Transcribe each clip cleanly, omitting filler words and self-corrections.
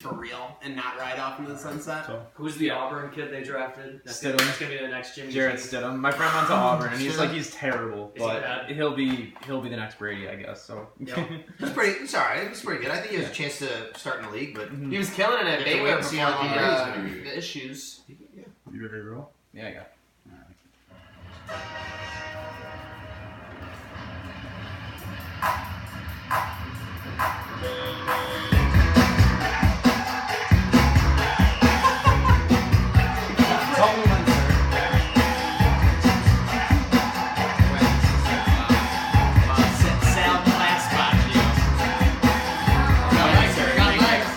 for real and not ride off into the sunset. So, who's the Auburn kid they drafted? That's gonna be the next Jimmy. Jarrett Stidham. My friend went to Auburn, and he's terrible, Is he but bad? he'll be the next Brady, I guess. So It's all right. It's pretty good. I think he has a chance to start in the league, but He was killing it at You have to wait Baylor and see before how long it is. the issues. you ready to roll? Yeah, I got it. Sal Capaccio. Got legs.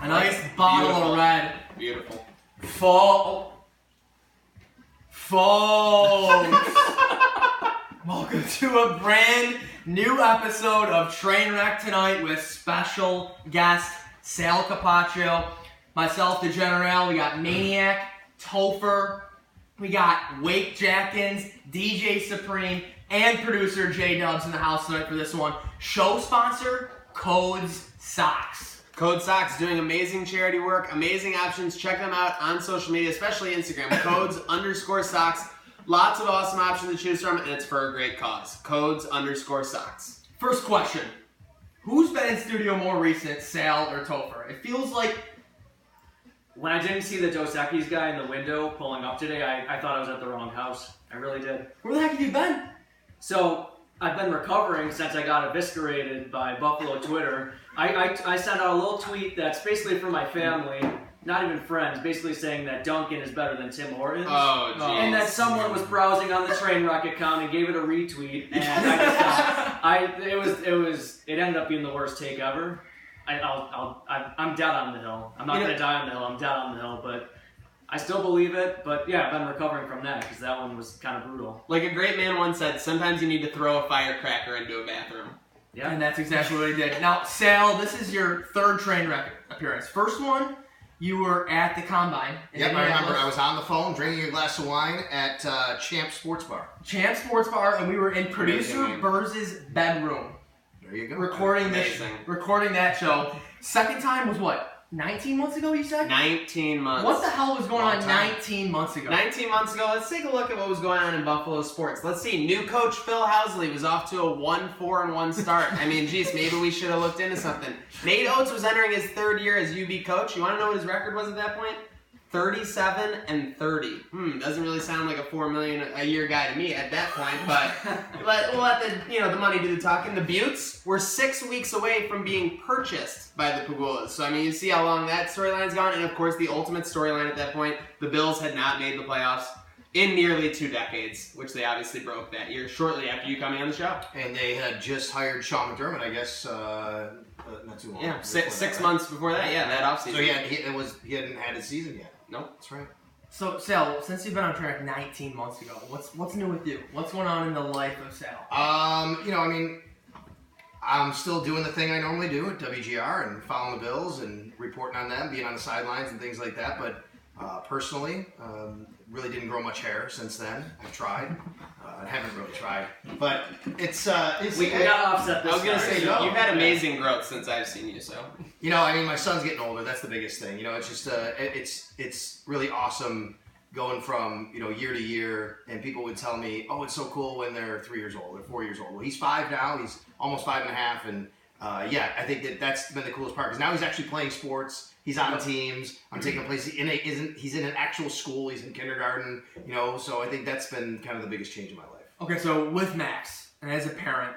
A nice bottle of red. Beautiful. Folks, welcome to a brand new episode of Trainwreck tonight with special guest Sal Capaccio, myself, the General. We got Maniac, Topher, we got Wake Jackins, DJ Supreme, and producer J Dubs in the house tonight for this one. Show sponsor, Codes Socks. Code Socks doing amazing charity work, amazing options. Check them out on social media, especially Instagram. Codes_socks. Lots of awesome options to choose from, and it's for a great cause. Codes_socks. First question. Who's been in studio more recent, Sal or Topher? It feels like... When I didn't see the Dos Equis guy in the window pulling up today, I thought I was at the wrong house. I really did. Where the heck have you been? So, I've been recovering since I got eviscerated by Buffalo Twitter. I sent out a little tweet that's basically for my family, not even friends, basically saying that Duncan is better than Tim Hortons. Oh, geez. And that someone was browsing on the Trainwreck account and gave it a retweet, and it ended up being the worst take ever. I'm dead on the hill. I'm not gonna die on the hill. I'm dead on the hill, but I still believe it. But yeah, I've been recovering from that because that one was kind of brutal. Like a great man once said, sometimes you need to throw a firecracker into a bathroom. Yeah, And that's exactly what he did. Now, Sal, this is your third Trainwreck appearance. First one, you were at the Combine. yep, I remember. I was on the phone drinking a glass of wine at Champ Sports Bar. Champ Sports Bar, and we were in producer Amazing. Burz's bedroom There you go. recording that show. Second time was what? 19 months ago, you said? 19 months. What the hell was going Long on time. 19 months ago? 19 months ago, let's take a look at what was going on in Buffalo sports. Let's see, new coach Phil Housley was off to a 1-4-1 start. I mean, geez, maybe we should have looked into something. Nate Oates was entering his third year as UB coach. You want to know what his record was at that point? 37-30. Doesn't really sound like a $4 million a year guy to me at that point, but we'll let the money do the talking. The Buttes were 6 weeks away from being purchased by the Pagulas. So I mean, you see how long that storyline's gone, and of course the ultimate storyline at that point, the Bills had not made the playoffs in nearly 2 decades, which they obviously broke that year shortly after you coming on the show. And they had just hired Sean McDermott, I guess, not too long. Yeah, before six that, right? months before that. Yeah, that offseason. So he hadn't had his season yet. Nope. That's right. So, Sal, since you've been on track 19 months ago, what's new with you? What's going on in the life of Sal? I'm still doing the thing I normally do at WGR and following the Bills and reporting on them, being on the sidelines and things like that. But personally, really didn't grow much hair since then. I've tried. I haven't really tried. But it's we gotta offset this. I was gonna guy. say you've had amazing growth since I've seen you. So my son's getting older. That's the biggest thing. It's just it's really awesome going from year to year. And people would tell me, "Oh, it's so cool when they're 3 years old or 4 years old." Well, he's 5 now. He's almost 5.5, and I think that's been the coolest part because now he's actually playing sports. He's on teams. I'm taking a place. He's in an actual school. He's in kindergarten. So I think that's been kind of the biggest change in my life. Okay, so with Max, and as a parent,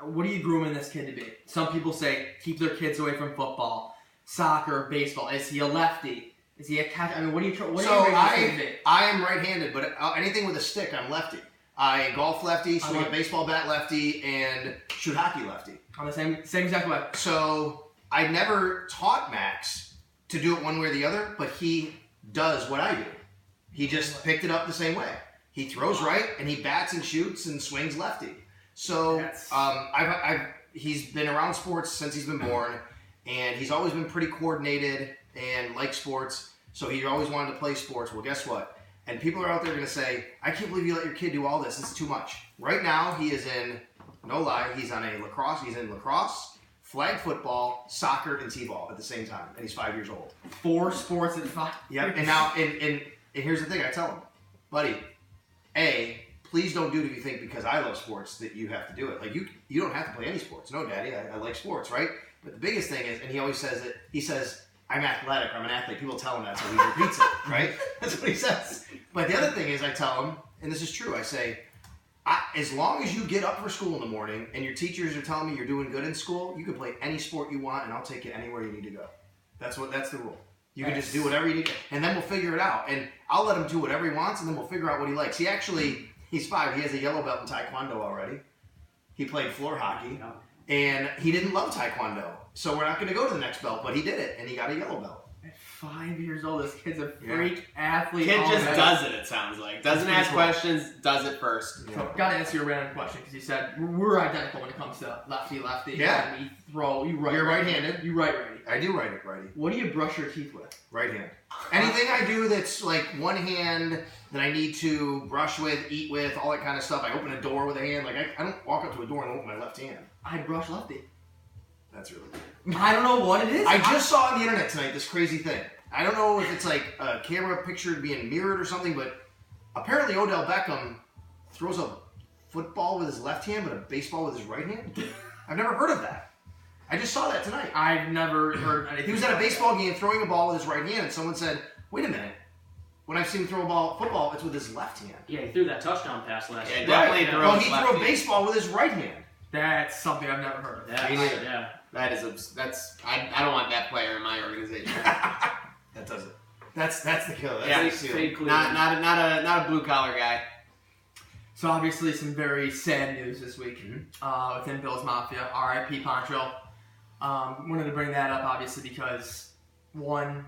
what are you grooming this kid to be? Some people say keep their kids away from football, soccer, baseball. Is he a lefty? Is he a catcher? I mean, what are you making this kid to be? I am right-handed, but anything with a stick, I'm lefty. I golf lefty, swing a baseball bat lefty, and shoot hockey lefty. On the same exact way. So I never taught Max to do it one way or the other, but he does what I do. He just picked it up the same way. He throws right, and he bats and shoots and swings lefty. So he's been around sports since he's been born, and he's always been pretty coordinated and likes sports, so he always wanted to play sports. Well, guess what? And people are out there going to say, I can't believe you let your kid do all this. It's too much. Right now, he is in, no lie, he's in lacrosse, flag football, soccer, and t-ball at the same time, and he's 5 years old. 4 sports at 5. Yep. And now, and here's the thing I tell him, buddy, please don't do it if you think because I love sports that you have to do it. Like, you don't have to play any sports. No, Daddy, I like sports, right? But the biggest thing is, and he always says it, he says, I'm athletic, I'm an athlete. People tell him that, so he repeats it, right? That's what he says. But the other thing is, I tell him, and this is true, I say, as long as you get up for school in the morning and your teachers are telling me you're doing good in school, you can play any sport you want, and I'll take you anywhere you need to go. That's the rule. You can just do whatever you need, and then we'll figure it out. And I'll let him do whatever he wants, and then we'll figure out what he likes. He's 5. He has a yellow belt in Taekwondo already. He played floor hockey, and he didn't love Taekwondo. So we're not going to go to the next belt, but he did it, and he got a yellow belt. At 5 years old, this kid's a freak athlete. Kid just does it sounds like. Doesn't ask questions, does it first. Yeah. So, gotta answer your random question, because you said we're identical when it comes to lefty. Yeah. And you're right-handed. You right-righty. I do righty. What do you brush your teeth with? Right hand. Anything I do that's like one hand that I need to brush with, eat with, all that kind of stuff. I open a door with a hand. Like, I don't walk up to a door and open my left hand. I brush lefty. That's really weird. I don't know what it is. I just saw on the internet tonight this crazy thing. I don't know if it's like a camera picture being mirrored or something, but apparently Odell Beckham throws a football with his left hand, but a baseball with his right hand. I've never heard of that. I just saw that tonight. I've never heard of anything. He was at a baseball game throwing a ball with his right hand, and someone said, wait a minute. When I've seen him throw a football, it's with his left hand. Yeah, he threw that touchdown pass last year. Definitely Well, he threw a baseball with his right hand. That's something I've never heard of. Yeah. I don't want that player in my organization. That does it. That's the killer. That's Fake not a blue collar guy. So obviously some very sad news this week within Bills Mafia. R.I.P. Pancho. Wanted to bring that up obviously because one,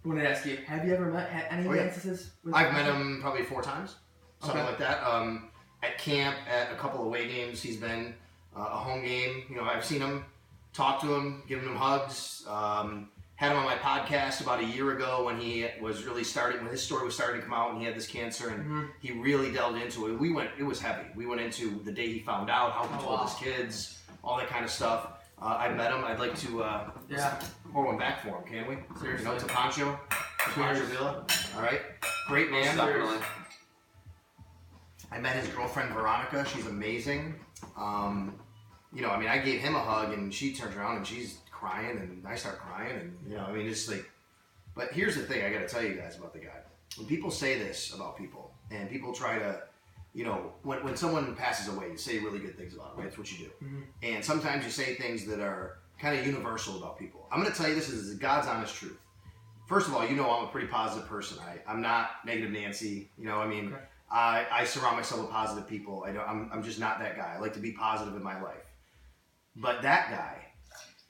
I wanted to ask you, have you ever met any instances? I've met him probably 4 times, something Okay. like that. At camp, at a couple away games, he's been a home game. You know, I've seen him, talked to him, given him hugs. Had him on my podcast about a year ago when he was really starting, when his story was starting to come out and he had this cancer and he really delved into it. It was heavy. We went into the day he found out, how he told his kids, all that kind of stuff. I met him. I'd like to pour one back for him, can we? Seriously. You know, it's a Pancho. Pancho Billa. All right. Great man. Definitely. I met his girlfriend Veronica. She's amazing. You know, I mean, I gave him a hug and she turns around and she's crying and I start crying and, you know, I mean, it's like, but here's the thing I got to tell you guys about the guy. When people say this about people and people try to, you know, when someone passes away, you say really good things about them, right? That's what you do. And sometimes you say things that are kind of universal about people. I'm going to tell you this is God's honest truth. First of all, you know I'm a pretty positive person. I'm not negative Nancy. You know, I mean, okay. I surround myself with positive people. I'm just not that guy. I like to be positive in my life. But that guy,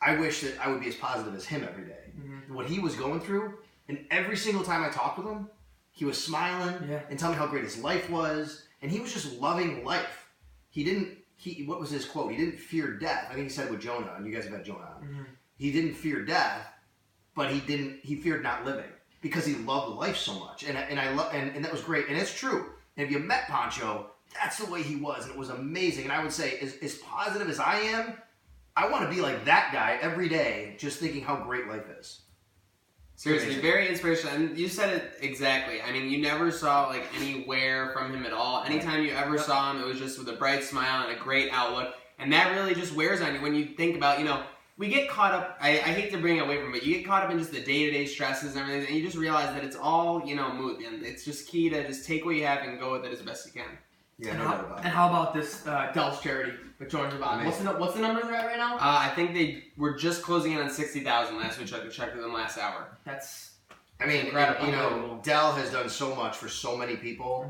I wish that I would be as positive as him every day. What he was going through, and every single time I talked with him, he was smiling and telling me how great his life was, and he was just loving life. What was his quote? He didn't fear death. I think he said it with Jonah, and you guys have had Jonah on. He didn't fear death, but he feared not living because he loved life so much, and that was great, and it's true. And if you met Pancho, that's the way he was, and it was amazing. And I would say, as positive as I am, I want to be like that guy every day, just thinking how great life is. Seriously, very inspirational. And you said it exactly. I mean, you never saw like any wear from him at all. Anytime you ever saw him, it was just with a bright smile and a great outlook. And that really just wears on you when you think about, you know, we get caught up, I hate to bring it away from it, but you get caught up in just the day-to-day stresses and everything, and you just realize that it's all, you know, mood. And it's just key to just take what you have and go with it as best you can. Yeah, and how about this Dell's charity with Jordan's about? What's the number they're at right now? I think they were just closing in on 60,000 last week. I checked with them last hour. Incredible. You know, Dell has done so much for so many people,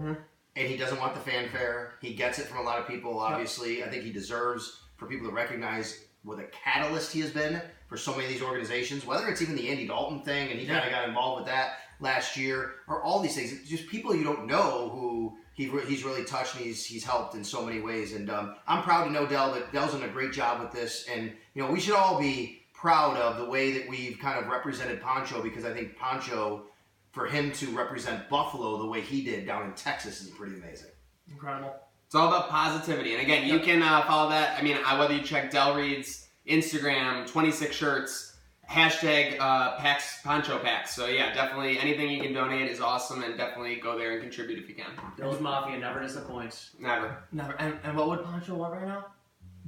and he doesn't want the fanfare. He gets it from a lot of people, obviously. I think he deserves for people to recognize what a catalyst he has been for so many of these organizations, whether it's even the Andy Dalton thing, and he kind of got involved with that last year, or all these things. It's just people you don't know who he's really touched and he's helped in so many ways. And I'm proud to know Dell, that Dell's done a great job with this. And, you know, we should all be proud of the way that we've kind of represented Pancho, because I think Pancho, for him to represent Buffalo the way he did down in Texas is pretty amazing. Incredible. It's all about positivity. And again, you can follow that. I mean, whether you check Del Reed's Instagram, 26 shirts, hashtag packs, Pancho packs. So yeah, definitely anything you can donate is awesome, and definitely go there and contribute if you can. Bills Mafia never disappoints. Never. Never. And what would Pancho want right now?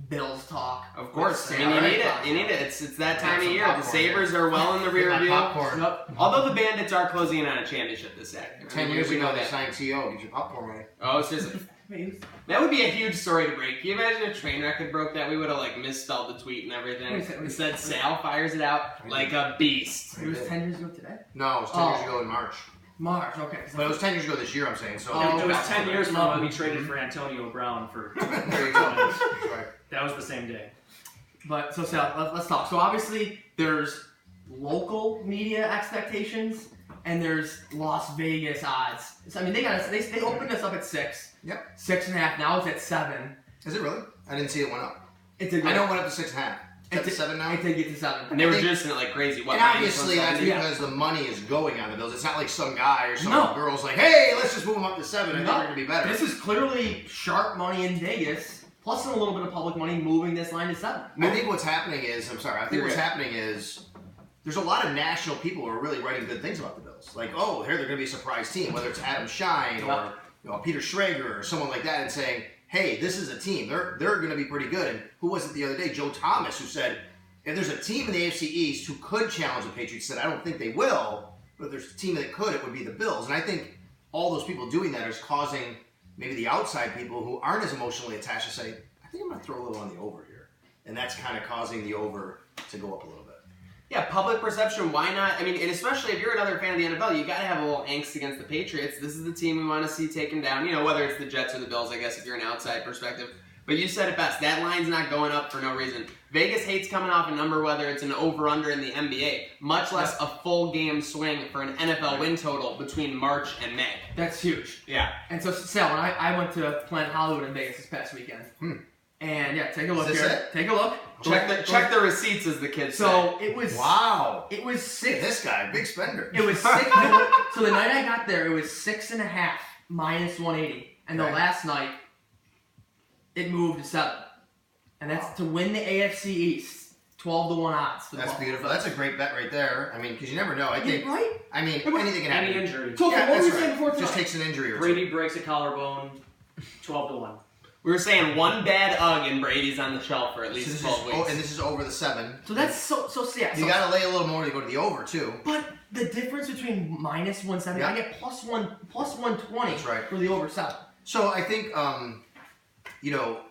Bills talk. Of course. I Yeah, mean, you right, need it. Pancho. You need it. It's that time of some year. The popcorn, Sabres are well in the rear Get view. that popcorn. Yep. Although the Bandits are closing in on a championship this second. 10 years we ago, know they that. signed T.O. Get your popcorn money. Oh, seriously. That would be a huge story to break. Can you imagine if Trainwreck had broke that? We would have like misspelled the tweet and everything. It said Sal fires it out like a beast. It was 10 years ago today? No, it was 10 years ago in March. March, okay. But it was 10 years ago this year, I'm saying. So Oh, It was okay. 10 years from when we traded for Antonio Brown for. There you go. That's right. That was the same day. But, so Sal, let's talk. So obviously, there's local media expectations, and there's Las Vegas odds. So, I mean, they opened us up at 6. Yep. 6.5. Now it's at 7. Is it really? I didn't see it went up. It's a I know it went up to 6.5. It's It's at 7 now. It did get to 7. And they were I think- just in it like crazy. What, And obviously minus that's 170? because the money is going on the Bills. It's not like some guy or some No. girl's like, hey, let's just move them up to 7 and No. they're going to be better. This is clearly sharp money in Vegas, plus a little bit of public money moving this line to 7. I think what's happening is, You're what's right. happening is there's a lot of national people who are really writing good things about the Bills. Like, oh, here they're going to be a surprise team, whether it's Adam Shine or Peter Schrager or someone like that, and saying, hey, this is a team. They're going to be pretty good. And who was it the other day? Joe Thomas, who said, if there's a team in the AFC East who could challenge the Patriots, said, I don't think they will, but if there's a team that could, it would be the Bills. And I think all those people doing that is causing maybe the outside people who aren't as emotionally attached to say, I think I'm going to throw a little on the over here. And that's kind of causing the over to go up a little bit. Yeah, public perception, why not? I mean, and especially if you're another fan of the NFL, you got to have a little angst against the Patriots. This is the team we want to see taken down. You know, whether it's the Jets or the Bills, I guess, if you're an outside perspective. But you said it best. That line's not going up for no reason. Vegas hates coming off a number, whether it's an over-under in the NBA, much less a full game swing for an NFL win total between March and May. That's huge. Yeah. And so, Sal, when I went to Planet Hollywood in Vegas this past weekend. And yeah, take a look Is this here. it? Take a look. Check the receipts, as the kids say. So it was Wow. It was Look at 6. this guy, big spender. It was 6. So the night I got there, it was 6.5 minus 180, and the Okay. last night it moved to 7, and that's to win the AFC East. 12-1 odds. For the That's Buffalo beautiful. Bills. That's a great bet right there. I mean, because you never know. I think, right? I mean, was- anything can happen. Any injury. So Yeah, what were that's you saying right. before Just tonight? takes an injury or two. Brady breaks a collarbone, 12-1. We were saying one bad UGG and Brady's on the shelf for at So least this 12 is, weeks. oh, and this is over the 7. So that's so yeah. You So, got to lay a little more to go to the over too. but the difference between minus 170, Yeah. I get plus 120 That's right. for the over 7. So I think, you know,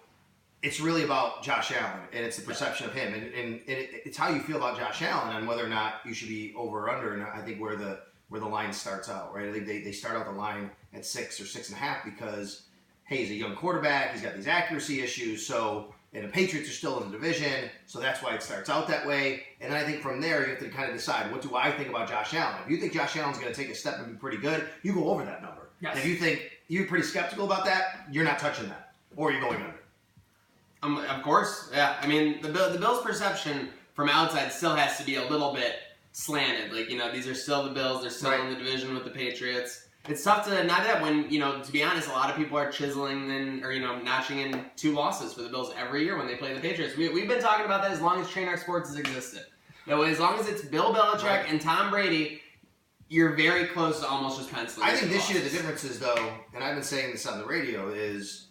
it's really about Josh Allen, and it's the perception of him, and it's how you feel about Josh Allen and whether or not you should be over or under. And I think where the line starts out, right? I think they start out the line at 6 or 6.5 because, hey, he's a young quarterback, he's got these accuracy issues, so. And the Patriots are still in the division, so that's why it starts out that way. And I think from there, you have to kind of decide, what do I think about Josh Allen? If you think Josh Allen's going to take a step and be pretty good, you go over that number. Yes. And if you think you're pretty skeptical about that, you're not touching that. Or you're going under. Of course, yeah. I mean, the Bills' perception from outside still has to be a little bit slanted. Like, you know, these are still the Bills. They're still Right. in the division with the Patriots. It's tough to not that when, you know, to be honest, a lot of people are chiseling or, you know, notching in 2 losses for the Bills every year when they play the Patriots. We've been talking about that as long as Trainwreck Sports has existed. That way, as long as it's Bill Belichick Right. and Tom Brady, you're very close to almost just penciling. I think in this year the losses. difference is, though, and I've been saying this on the radio, is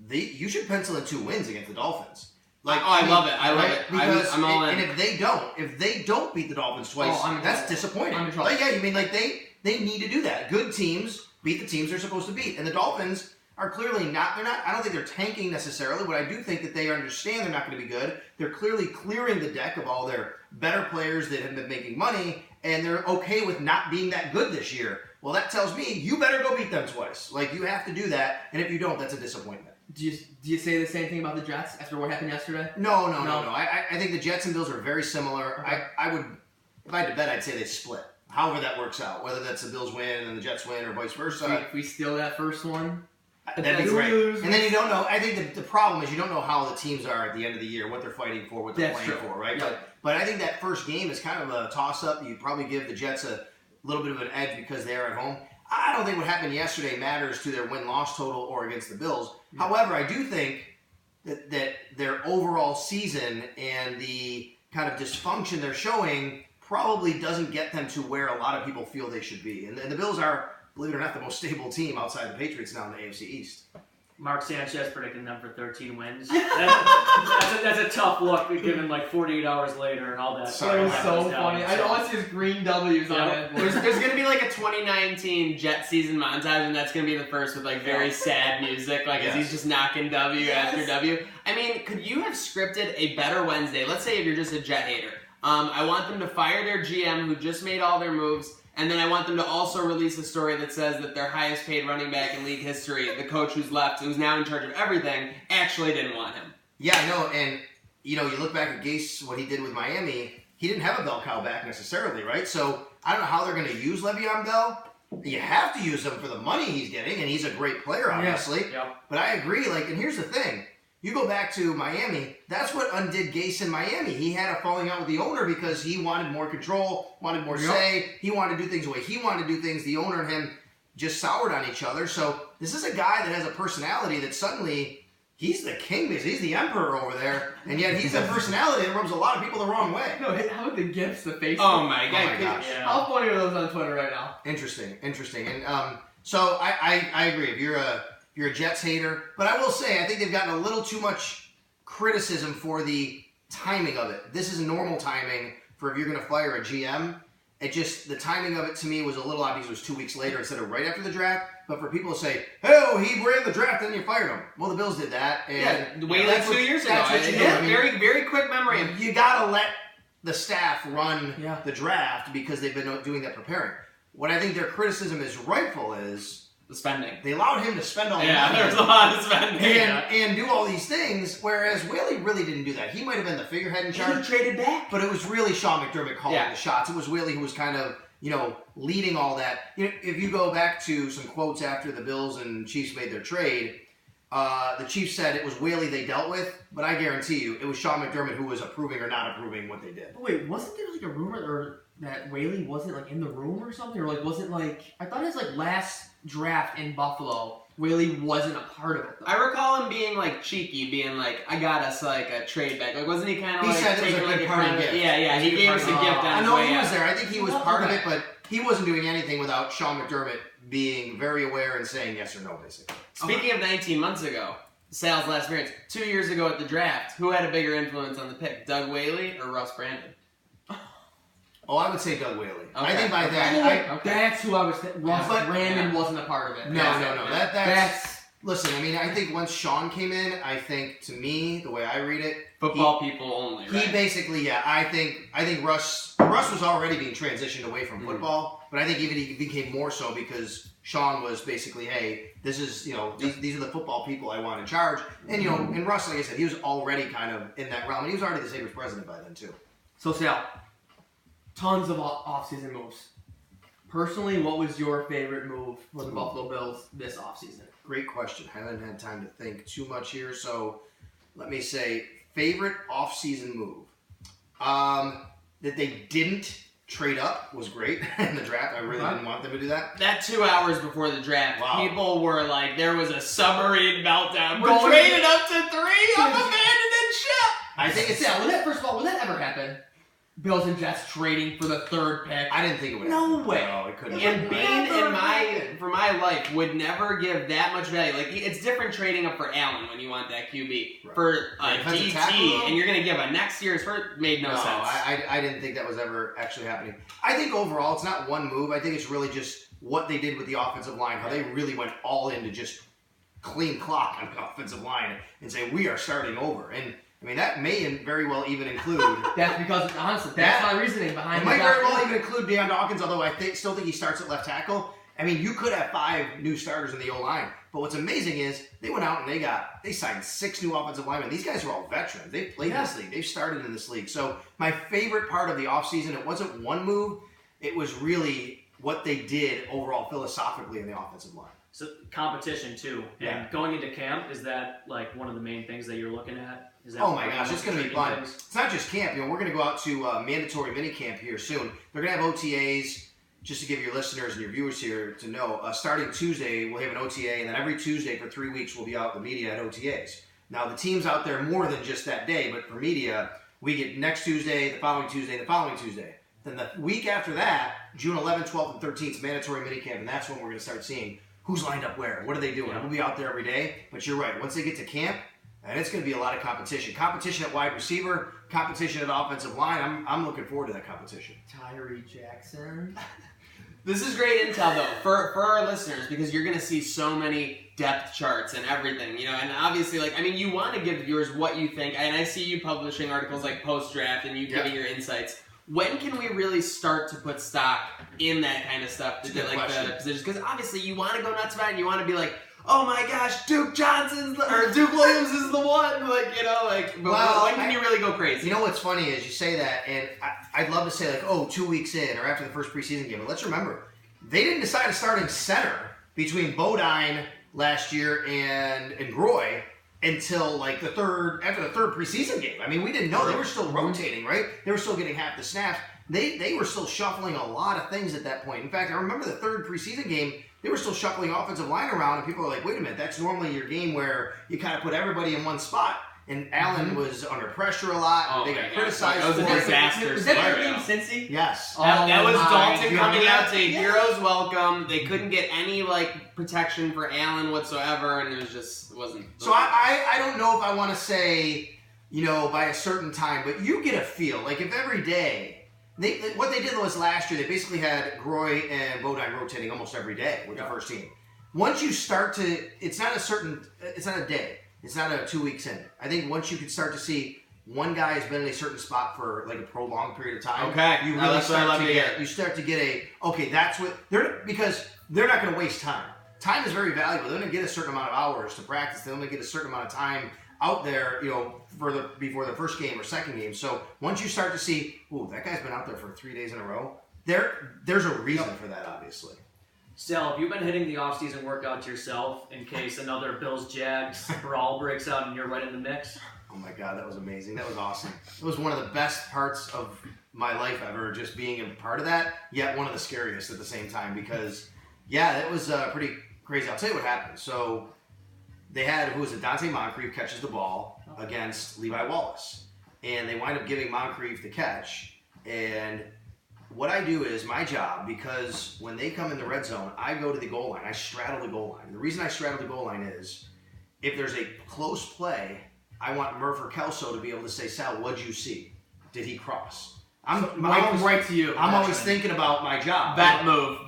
you should pencil in 2 wins against the Dolphins. I love it. I love it. Because I'm all in. And if they don't beat the Dolphins twice, Oh, I'm in that's trouble. disappointing. I'm in trouble. Like, yeah, you mean like they need to do that. Good teams beat the teams they're supposed to beat, and the Dolphins are clearly not. They're not. I don't think they're tanking necessarily, but I do think that they understand they're not going to be good. They're clearly clearing the deck of all their better players that have been making money, and they're okay with not being that good this year. Well, that tells me you better go beat them twice. Like, you have to do that, and if you don't, that's a disappointment. Do you say the same thing about the Jets after what happened yesterday? No. No. I think the Jets and Bills are very similar. Okay. I would, if I had to bet, I'd say they split. However that works out, whether that's the Bills win and the Jets win or vice versa, If we steal that first one, that'd be Let's great. lose. And then you don't know. I think the problem is you don't know how the teams are at the end of the year, what they're fighting for, what they're That's playing true. for, right? Yeah. But I think that first game is kind of a toss-up. You probably give the Jets a little bit of an edge because they are at home. I don't think what happened yesterday matters to their win-loss total or against the Bills. Yeah. However, I do think that their overall season and the kind of dysfunction they're showing probably doesn't get them to where a lot of people feel they should be. And the Bills are, believe it or not, the most stable team outside the Patriots now in the AFC East. Mark Sanchez predicting them for 13 wins. That's a tough look given like 48 hours later and all that. Sorry, it was so funny. I always see his green W's on it. There's going to be like a 2019 Jet season montage, and that's going to be the first with like very sad music, like as he's just knocking W after W. I mean, could you have scripted a better Wednesday? Let's say if you're just a Jet hater. I want them to fire their GM who just made all their moves. And then I want them to also release a story that says that their highest paid running back in league history, the coach who's left, who's now in charge of everything, actually didn't want him. Yeah, I know. And, you look back at Gase, what he did with Miami, he didn't have a bell cow back necessarily, right? So I don't know how they're going to use Le'Veon Bell. You have to use him for the money he's getting, and he's a great player, obviously. Yeah. But I agree. And here's the thing. You go back to Miami, that's what undid Gase in Miami. He had a falling out with the owner because he wanted more control, wanted more say. He wanted to do things the way he wanted to do things. The owner and him just soured on each other. So this is a guy that has a personality that suddenly he's the king. He's the emperor over there. And yet he's a personality that rubs a lot of people the wrong way. No, how about the gifts, the face? Oh my gosh. Yeah. How funny are those on Twitter right now? Interesting. And so I agree. If you're a Jets hater. But I will say, I think they've gotten a little too much criticism for the timing of it. This is normal timing for if you're going to fire a GM. The timing of it to me was a little odd because it was 2 weeks later instead of right after the draft. But for people to say, oh, he ran the draft and then you fired him. Well, the Bills did that. And way like 2 years ago. Very, very quick memory. You got to let the staff run the draft because they've been doing that preparing. What I think their criticism is rightful is, the spending. They allowed him to spend all the money. Yeah, there's a lot of spending. And do all these things, whereas Whaley really didn't do that. He might have been the figurehead in charge. He traded back. But it was really Sean McDermott calling the shots. It was Whaley who was kind of, leading all that. If you go back to some quotes after the Bills and Chiefs made their trade, the Chiefs said it was Whaley they dealt with, but I guarantee you it was Sean McDermott who was approving or not approving what they did. But wait, wasn't there like a rumor that Whaley wasn't like in the room or something? Or like wasn't like I thought his like last draft in Buffalo, Whaley wasn't a part of it though. I recall him being like cheeky, being like, I got us like a trade back. Like wasn't he kind of like said it was a good party gift. Yeah, he gave us a gift on his way out. I know he was there. I think he was part of it, but he wasn't doing anything without Sean McDermott being very aware and saying yes or no, basically. Speaking of 19 months ago, Sal's last experience, 2 years ago at the draft, who had a bigger influence on the pick, Doug Whaley or Russ Brandon? Oh, I would say Doug Whaley. Okay. I think by that, that's who I was thinking. Russ Brandon wasn't a part of it. No. That's listen, I mean, I think once Sean came in, I think, to me, the way I read it, football people only, right? He basically, I think Russ was already being transitioned away from football, but I think even he became more so because Sean was basically, hey, this is, these are the football people I want in charge. And, and Russ, like I said, he was already kind of in that realm, and he was already the Sabres president by then, too. So, Sal, tons of off-season moves. Personally, what was your favorite move for the Buffalo Bills this offseason? Great question. I haven't had time to think too much here, so let me say favorite off-season move. That they didn't trade up was great in the draft. I really didn't want them to do that. That 2 hours before the draft, people were like, there was a submarine meltdown. We're Going traded up to 3 of abandoned ship. I think it's... First of all, will that ever happen? Bills and Jets trading for the third pick. I didn't think it would. No way. No, it couldn't. And being for my life would never give that much value. Like it's different trading up for Allen when you want that QB for DT, and you're going to give a next year's first. Made no sense. I didn't think that was ever actually happening. I think overall it's not one move. I think it's really just what they did with the offensive line. How they really went all in to just clean clock on the offensive line and say we are starting over. And I mean, that may very well even include... That's because, honestly, that's my reasoning behind it. It might very well even include Deion Dawkins, although I still think he starts at left tackle. I mean, you could have 5 new starters in the O-line. But what's amazing is they went out and they signed 6 new offensive linemen. These guys are all veterans. They played this league. They've started in this league. So my favorite part of the offseason, it wasn't one move. It was really what they did overall philosophically in the offensive line. So competition too. Yeah. And going into camp, is that like one of the main things that you're looking at? Is that Oh my gosh, it's going to be fun. things? It's not just camp. We're going to go out to mandatory mini camp here soon. They're going to have OTAs. Just to give your listeners and your viewers here to know, starting Tuesday, we'll have an OTA, and then every Tuesday for 3 weeks, we'll be out with the media at OTAs. Now, the team's out there more than just that day, but for media, we get next Tuesday, the following Tuesday, the following Tuesday. Then the week after that, June 11th, 12th, and 13th, is mandatory minicamp, and that's when we're going to start seeing who's lined up where, what are they doing. Yeah. We'll be out there every day, but you're right. Once they get to camp, and it's going to be a lot of competition. Competition at wide receiver, competition at offensive line. I'm looking forward to that competition. Tyree Jackson. This is great intel, though, for our listeners, because you're going to see so many depth charts and everything, you know, and obviously, like, I mean, you want to give viewers what you think, and I see you publishing articles like post-draft and you giving your insights. When can we really start to put stock in that kind of stuff, like the positions? Because obviously you want to go nuts about it, and you want to be like, oh my gosh, Duke Williams is the one, like, you know, like, but when can you really go crazy? You know what's funny is you say that, and I'd love to say like, oh, 2 weeks in or after the first preseason game, but let's remember, they didn't decide to start in center between Bodine last year and Groy until like after the third preseason game. I mean, we didn't know. They were still rotating, right? They were still getting half the snaps. They were still shuffling a lot of things at that point. In fact, I remember the third preseason game, they were still shuffling offensive line around, and people were like, wait a minute, that's normally your game where you kind of put everybody in one spot. And Allen was under pressure a lot. Oh, they got criticized. That was a disaster. Was that your game, Cincy? Yes. That was my Dalton coming out to goodness. heroes welcome. They couldn't get any like protection for Allen whatsoever, and it wasn't. So I don't know if I want to say, you know, by a certain time, but you get a feel. Like if every day, what they did was last year, they basically had Groy and Bodine rotating almost every day with the first team. Once you start to, it's not a day. It's not a 2 weeks in. I think once you can start to see one guy has been in a certain spot for like a prolonged period of time. Okay. You really start to get okay, that's what because they're not going to waste time. Time is very valuable. They're going to get a certain amount of hours to practice. They're going to get a certain amount of time out there, you know, before the first game or second game. So once you start to see, ooh, that guy's been out there for 3 days in a row, there's a reason for that, obviously. Sal, have you been hitting the off-season workouts yourself in case another Bills-Jags brawl breaks out and you're right in the mix? Oh my God, that was amazing. That was awesome. It was one of the best parts of my life ever, just being a part of that, yet one of the scariest at the same time because, yeah, that was pretty crazy. I'll tell you what happened. So they had, Dante Moncrief catches the ball against Levi Wallace. And they wind up giving Moncrief the catch. And what I do is my job, because when they come in the red zone, I go to the goal line. I straddle the goal line. And the reason I straddle the goal line is if there's a close play, I want Murph or Kelso to be able to say, Sal, what'd you see? Did he cross? Right to you. I'm always thinking about my job. That move.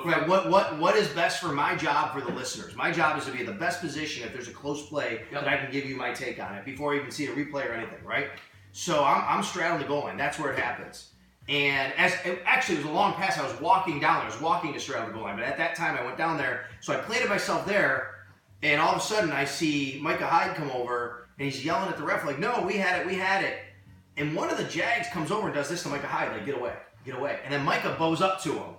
Right. What is best for my job for the listeners? My job is to be in the best position if there's a close play that I can give you my take on it before I even see a replay or anything, right? So I'm straddling the goal line. That's where it happens. And it was a long pass. I was walking down there. I was walking to straddle the goal line. But at that time, I went down there. So I planted myself there. And all of a sudden, I see Micah Hyde come over. And he's yelling at the ref like, no, we had it. And one of the Jags comes over and does this to Micah Hyde, like, get away. And then Micah bows up to him.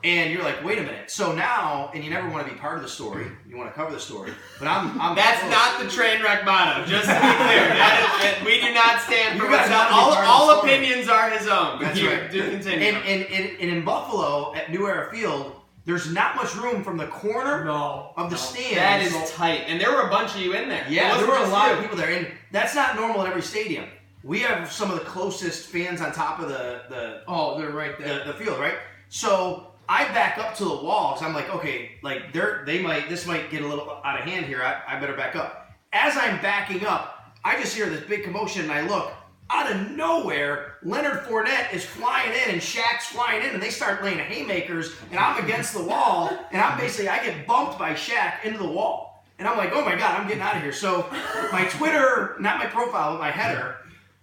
And you're like, wait a minute. So now, and you never want to be part of the story. You want to cover the story. But I'm That's close. not the Trainwreck motto, just to be clear. We do not stand for You guys what's want to be part of all the story. opinions are his own. That's You right. do continue. And in Buffalo, at New Era Field, there's not much room from the corner of the stand. That is tight. And there were a bunch of you in there. Yeah, It there wasn't were a just lot you. of people there. And that's not normal at every stadium. We have some of the closest fans on top of the Oh, they're right there. the field, right? So I back up to the wall because I'm like, okay, like this might get a little out of hand here. I better back up. As I'm backing up, I just hear this big commotion and I look. Out of nowhere, Leonard Fournette is flying in and Shaq's flying in and they start laying haymakers and I'm against the wall and I get bumped by Shaq into the wall. And I'm like, oh my God, I'm getting out of here. So my Twitter, not my profile, but my header,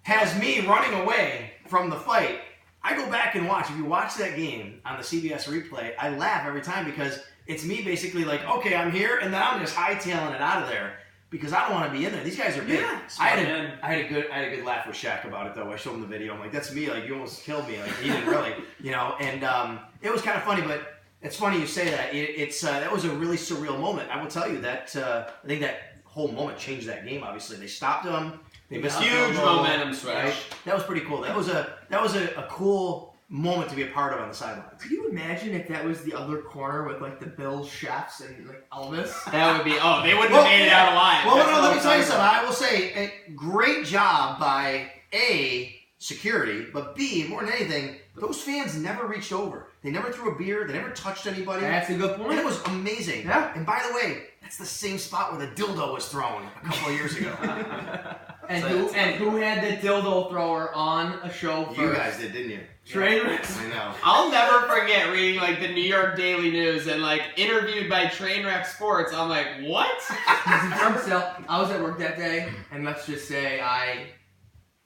has me running away from the fight. I go back and watch. If you watch that game on the CBS replay, I laugh every time because it's me basically like, okay, I'm here, and then I'm just hightailing it out of there because I don't want to be in there. These guys are big. Yeah, I had a good laugh with Shaq about it though. I showed him the video. I'm like, that's me. Like you almost killed me. Like he didn't really, you know. And it was kind of funny, but It's funny you say that. That was a really surreal moment. I will tell you that I think that whole moment changed that game. Obviously, they stopped them. They missed a Huge field goal, momentum switch. right? That was pretty cool. That was a cool moment to be a part of on the sidelines. Could you imagine if that was the other corner with like the Bills chefs and like Elvis? That would be. Oh, they wouldn't have made it out alive. Well, That's no, what let I'm me tell you talking something. about. I will say, a great job by A, security, but B, more than anything, those fans never reached over. They never threw a beer. They never touched anybody. That's a good point. And it was amazing. Yeah. And by the way, that's the same spot where the dildo was thrown a couple of years ago. And who had the dildo thrower on a show first? You guys did, didn't you? Trainwreck. I know. I'll never forget reading like the New York Daily News and like interviewed by Trainwreck Sports. I'm like, what? I was at work that day, and let's just say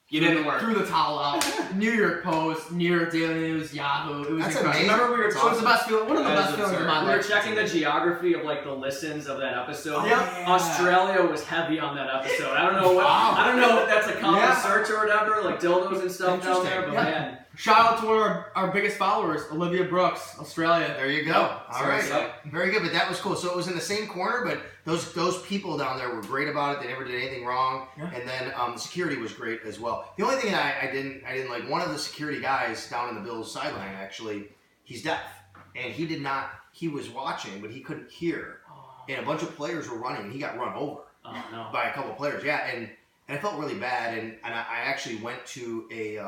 You didn't work. threw the towel out. New York Post, New York Daily News, Yahoo. It was That's incredible. amazing. Remember, it was the best feeling. One of the That best is feelings of absurd. my We were life. checking the geography of like the listens of that episode. Oh, yeah. Australia was heavy on that episode. I don't know what. Wow. I don't know if that's a common Yeah. search or whatever, like dildos and stuff down there. But Yeah. man, Shout out to one of our biggest followers, Olivia Brooks, Australia. There you go. Yep. All right. Yep. Very good, but that was cool. So it was in the same corner, but those people down there were great about it. They never did anything wrong. Yeah. And then the security was great as well. The only thing that I didn't like, one of the security guys down in the Bills sideline, actually, he's deaf. And he was watching, but he couldn't hear. And a bunch of players were running, and he got run over oh no. by a couple of players. Yeah, and I felt really bad, and I actually went to a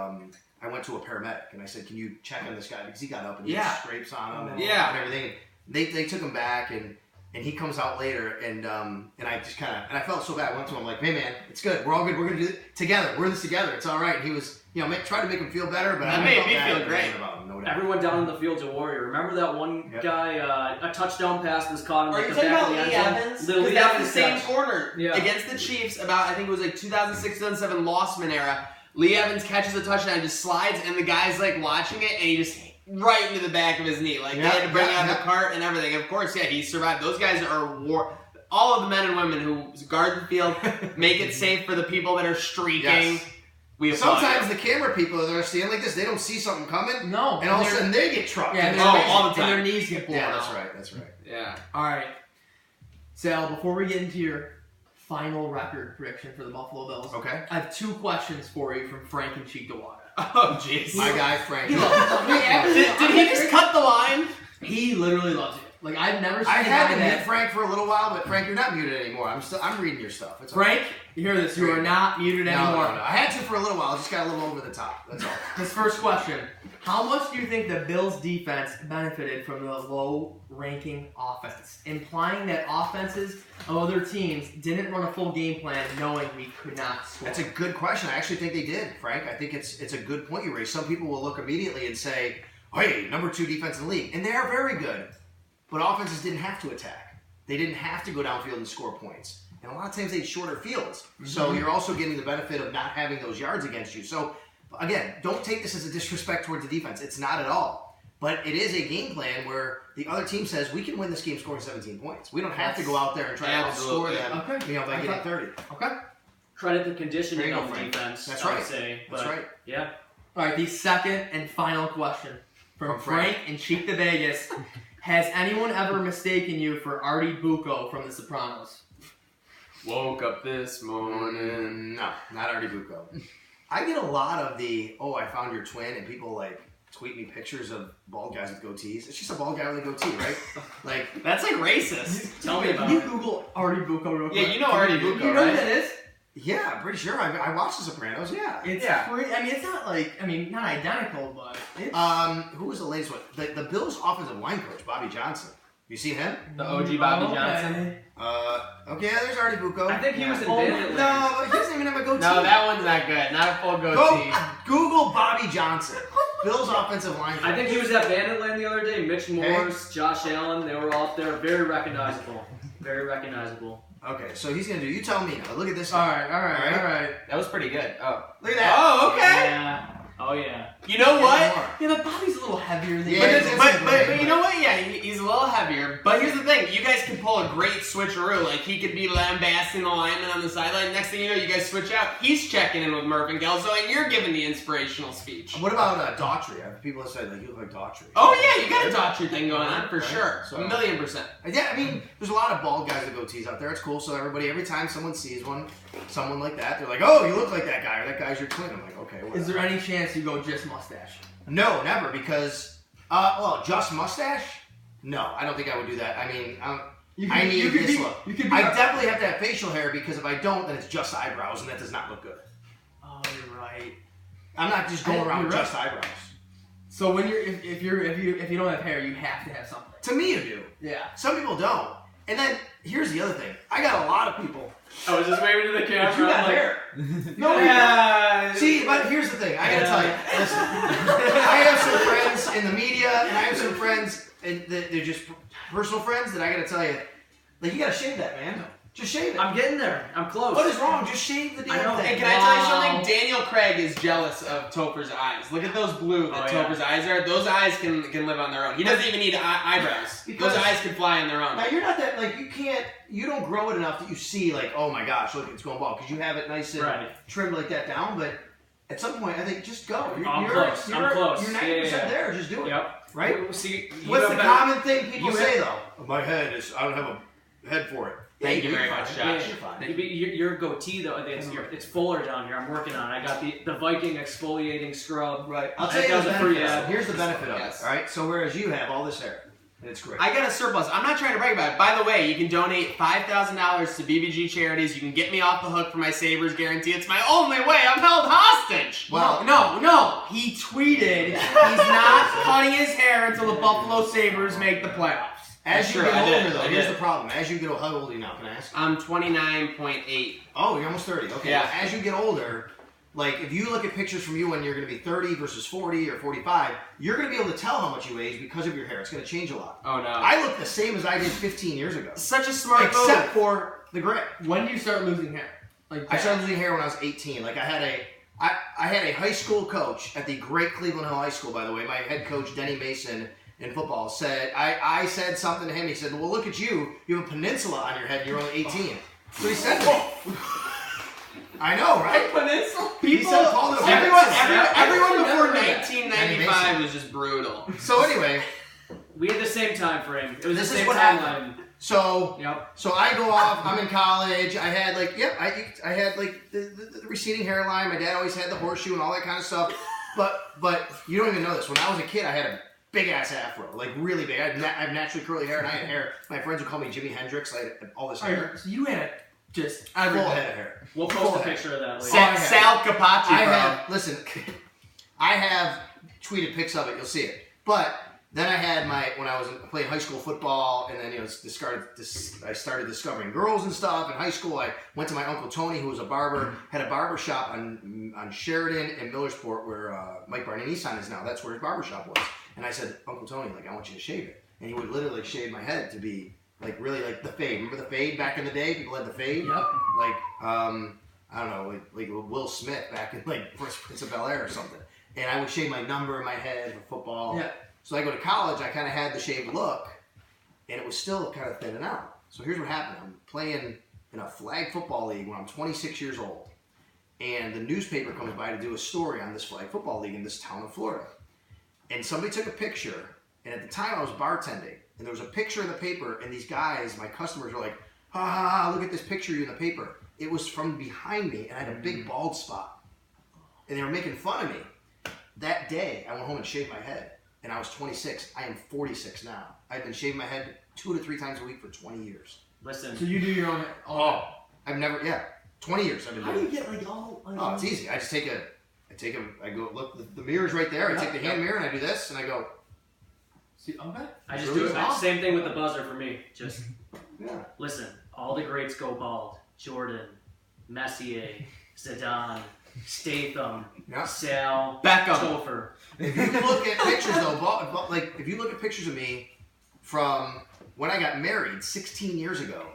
paramedic, and I said, "Can you check on this guy, because he got up and he had scrapes on him and everything." They took him back, and he comes out later, and I just I felt so bad. I went to him like, "Hey man, it's good. We're all good. We're gonna do it together. We're in this together. It's all right." And he was, tried to make him feel better, but That I made felt me bad feel great. about him, no doubt. Everyone down in the field's a warrior. Remember that one Yep. guy? A touchdown pass was caught in Are like you the talking back about of the Lee end zone. Evans? The Because Lee that's the Evans same catch. corner Yeah. against the Chiefs about, I think it was like 2006, 2007 Lossman era. Lee Evans catches a touchdown, just slides, and the guy's like watching it, and he just right into the back of his knee. Like they had to bring out the cart and everything. Of course, he survived. Those guys are all of the men and women who guard the field, make it safe for the people that are streaking. Yes. We applaud Sometimes you. the camera people that are standing like this, they don't see something coming, No. and all of a sudden they get trucked. Yeah, And and it's all the amazing. time. And their knees get blown Yeah, out. that's right. Yeah. All right. Sal, before we get into your final record prediction for the Buffalo Bills, Okay. I have two questions for you from Frank and Cheektowaga. Oh, jeez. My guy Frank. He loves it. Did he just cut the line? He literally loves it. Like, I've never seen I a had guy to mute that... Frank for a little while, but Frank, you're not muted anymore. I'm reading your stuff. It's Frank, you hear this. You are not muted No, anymore. no. I had to for a little while. I just got a little over the top. That's all. His first question. How much do you think the Bills' defense benefited from the low-ranking offense? Implying that offenses of other teams didn't run a full game plan knowing we could not score. That's a good question. I actually think they did, Frank. I think it's a good point you raised. Some people will look immediately and say, hey, number 2 defense in the league. And they are very good. But offenses didn't have to attack. They didn't have to go downfield and score points. And a lot of times they had shorter fields. So you're also getting the benefit of not having those yards against you. So, again, don't take this as a disrespect towards the defense. It's not at all. But it is a game plan where the other team says, we can win this game scoring 17 points. We don't have to go out there and try to outscore them by getting 30. Okay. Credit the conditioning There you of go, the Frank. defense. That's I would right. say. That's But, right. Yeah. All right, the second and final question from Frank and Cheek to Vegas. Has anyone ever mistaken you for Artie Bucco from The Sopranos? Woke up this morning. No, not Artie Bucco. I get a lot of I found your twin, and people like tweet me pictures of bald guys with goatees. It's just a bald guy with a goatee, right? Like, That's like racist. Tell me about Can you it. Google Artie Bucco real quick? Yeah, you know Artie Bucco, You know right? who that is? yeah, I'm pretty sure. I watched The Sopranos. Yeah. It's pretty, I mean, it's not like, not identical, but it's... Who was the latest one? The Bills' offensive line coach, Bobby Johnson. You seen him? The OG Bobby Johnson. Okay, there's Artie Bucco. I think he was in Oh, Bandit No, Land. but he doesn't even have a goatee. No, that one's not good. Not a full Go goatee. Google Bobby Johnson. Bills' offensive line coach. I think he was at Bandit Land the other day. Mitch Morse, Josh Allen, they were all up there. Very recognizable. Very recognizable. Okay, so he's going to do, you tell me now. Look at this. All right. That was pretty good. Oh. Look at that. Oh, okay. Yeah. Oh yeah. You know what? Yeah, but Bobby's a little heavier than Yeah, you. But you know what? Yeah, he's a little heavier. But here's the thing: you guys can pull a great switcheroo. Like he could be lambasting the lineman on the sideline. Next thing you know, you guys switch out. He's checking in with Murph and Gelso, and you're giving the inspirational speech. What about Daughtry? I have people that say like you look like Daughtry. Oh yeah, you got a Daughtry thing going on for Right. sure. So- 1,000,000%. Yeah, I mean, there's a lot of bald guys with goatees out there. It's cool. So every time someone sees someone like that, they're like, "Oh, you look like that guy," or "That guy's your twin." I'm like, "Okay." Whatever. Is there any chance you go just mustache? No, never. Because just mustache? No, I don't think I would do that. I mean, I need this look. I definitely have to have facial hair because if I don't, then it's just eyebrows, and that does not look good. Oh, you're right. I'm not just going around with You're just eyebrows. So when if you don't have hair, you have to have something. To me, you do. Yeah. Some people don't. And then here's the other thing. I got a lot of people. I was just waving to the camera. But you got I'm like, hair. No, yeah. See, but here's the thing. I gotta tell you. Listen, I have some friends in the media, and I have some friends, and they're just personal friends that I gotta tell you. Like, you gotta shave that, man. Just shave it. I'm getting there. I'm close. What is wrong? Just shave the I know. damn thing. Hey, can I tell you something? Daniel Craig is jealous of Topher's eyes. Look at those blue that Oh, yeah. Topher's eyes are. Those eyes can live on their own. He doesn't even need eyebrows. Because- Those eyes can fly on their own. Now you're not that like you don't grow it enough that you see like, oh my gosh, look, it's going bald because you have it nice and Right. trimmed like that down. But at some point, I think just go. I'm close. I'm close. You're Yeah, 90% yeah. there. Just do it. Yep. Right? See, you What's know the better- common thing people you say though? My head is. I don't have a head for it. Thank you you're very fine. much, Yeah, Josh. you're fine. Your goatee though, it's fuller down here. I'm working on it. I got the Viking exfoliating scrub. Right. I'll I tell you think the that was a free benefit. ad. Here's the benefit of Yes. it. All right. So whereas you have all this hair, and it's great. I got a surplus. I'm not trying to brag about it. By the way, you can donate $5,000 to BBG charities. You can get me off the hook for my Sabres guarantee. It's my only way. I'm held hostage. Well, No. He tweeted he's not cutting his hair until the Buffalo Sabres make the playoffs. as you Sure, get I did. older, though, I here's did. the problem. As you get older, how old are you now? Can I ask? I'm 29.8. Oh, you're almost 30. Okay. Yeah. Well, as you get older, like if you look at pictures from you when you're going to be 30 versus 40 or 45, you're going to be able to tell how much you age because of your hair. It's going to change a lot. Oh, no. I look the same as I did 15 years ago, Such a smart except move. for the gray. When do you start losing hair? Like I started losing hair when I was 18. Like I had a high school coach at the great Cleveland Hill High School, by the way. My head coach, Denny Mason, in football, said, I said something to him. He said, well, look at you. You have a peninsula on your head and you're only 18. So he said to me, I know, right? Peninsula? He said, call it a Everyone peninsula. before Denny 1995 Mason. was just brutal. So anyway, We had the same time frame. It was This the is same what timeline. happened. So Yep. I go off. I'm in college. I had like, I had like the receding hairline. My dad always had the horseshoe and all that kind of stuff. But you don't even know this. When I was a kid, I had a big ass afro, like really big. I have naturally curly hair, and I had hair. My friends would call me Jimi Hendrix. I had all this hair, So you had just full everything. head of hair. We'll Full post a head. picture of that later. Sal Capaccio, I bro. have I have tweeted pics of it. You'll see it. But then I had when I was playing high school football, and then I started discovering girls and stuff in high school. I went to my Uncle Tony, who was a barber, had a barber shop on Sheridan and Millersport, where Mike Barney Nissan is now. That's where his barber shop was. And I said, Uncle Tony, like I want you to shave it. And he would literally shave my head to be like really like the fade. Remember the fade back in the day? People had the fade. Yep. Like I don't know, like Will Smith back in like Fresh Prince of Bel-Air or something. And I would shave my number in my head for football. Yeah. So I go to college, I kind of had the shaved look, and it was still kind of thinning out. So here's what happened. I'm playing in a flag football league when I'm 26 years old. And the newspaper comes by to do a story on this flag football league in this town of Florida. And somebody took a picture, and at the time I was bartending, and there was a picture in the paper, and these guys, my customers, were like, ha ha ha, look at this picture of you in the paper. It was from behind me, and I had a big bald spot. And they were making fun of me. That day, I went home and shaved my head. And I was 26. I am 46 now. I've been shaving my head 2 to 3 times a week for 20 years. Listen. So you do your own. I've never, 20 years I've been How doing do it. you get like all? Like, Oh, it's easy. I just I go, look, the mirror's right there. I take the hand mirror and I do this, and I go, See, okay. I just Really do it. soft. Same thing with the buzzer for me. Just yeah. listen. All the greats go bald. Jordan, Messier, Zidane, Statham, Yeah. Sal, Beckham. Topher. If you look at pictures though, like if you look at pictures of me from when I got married 16 years ago,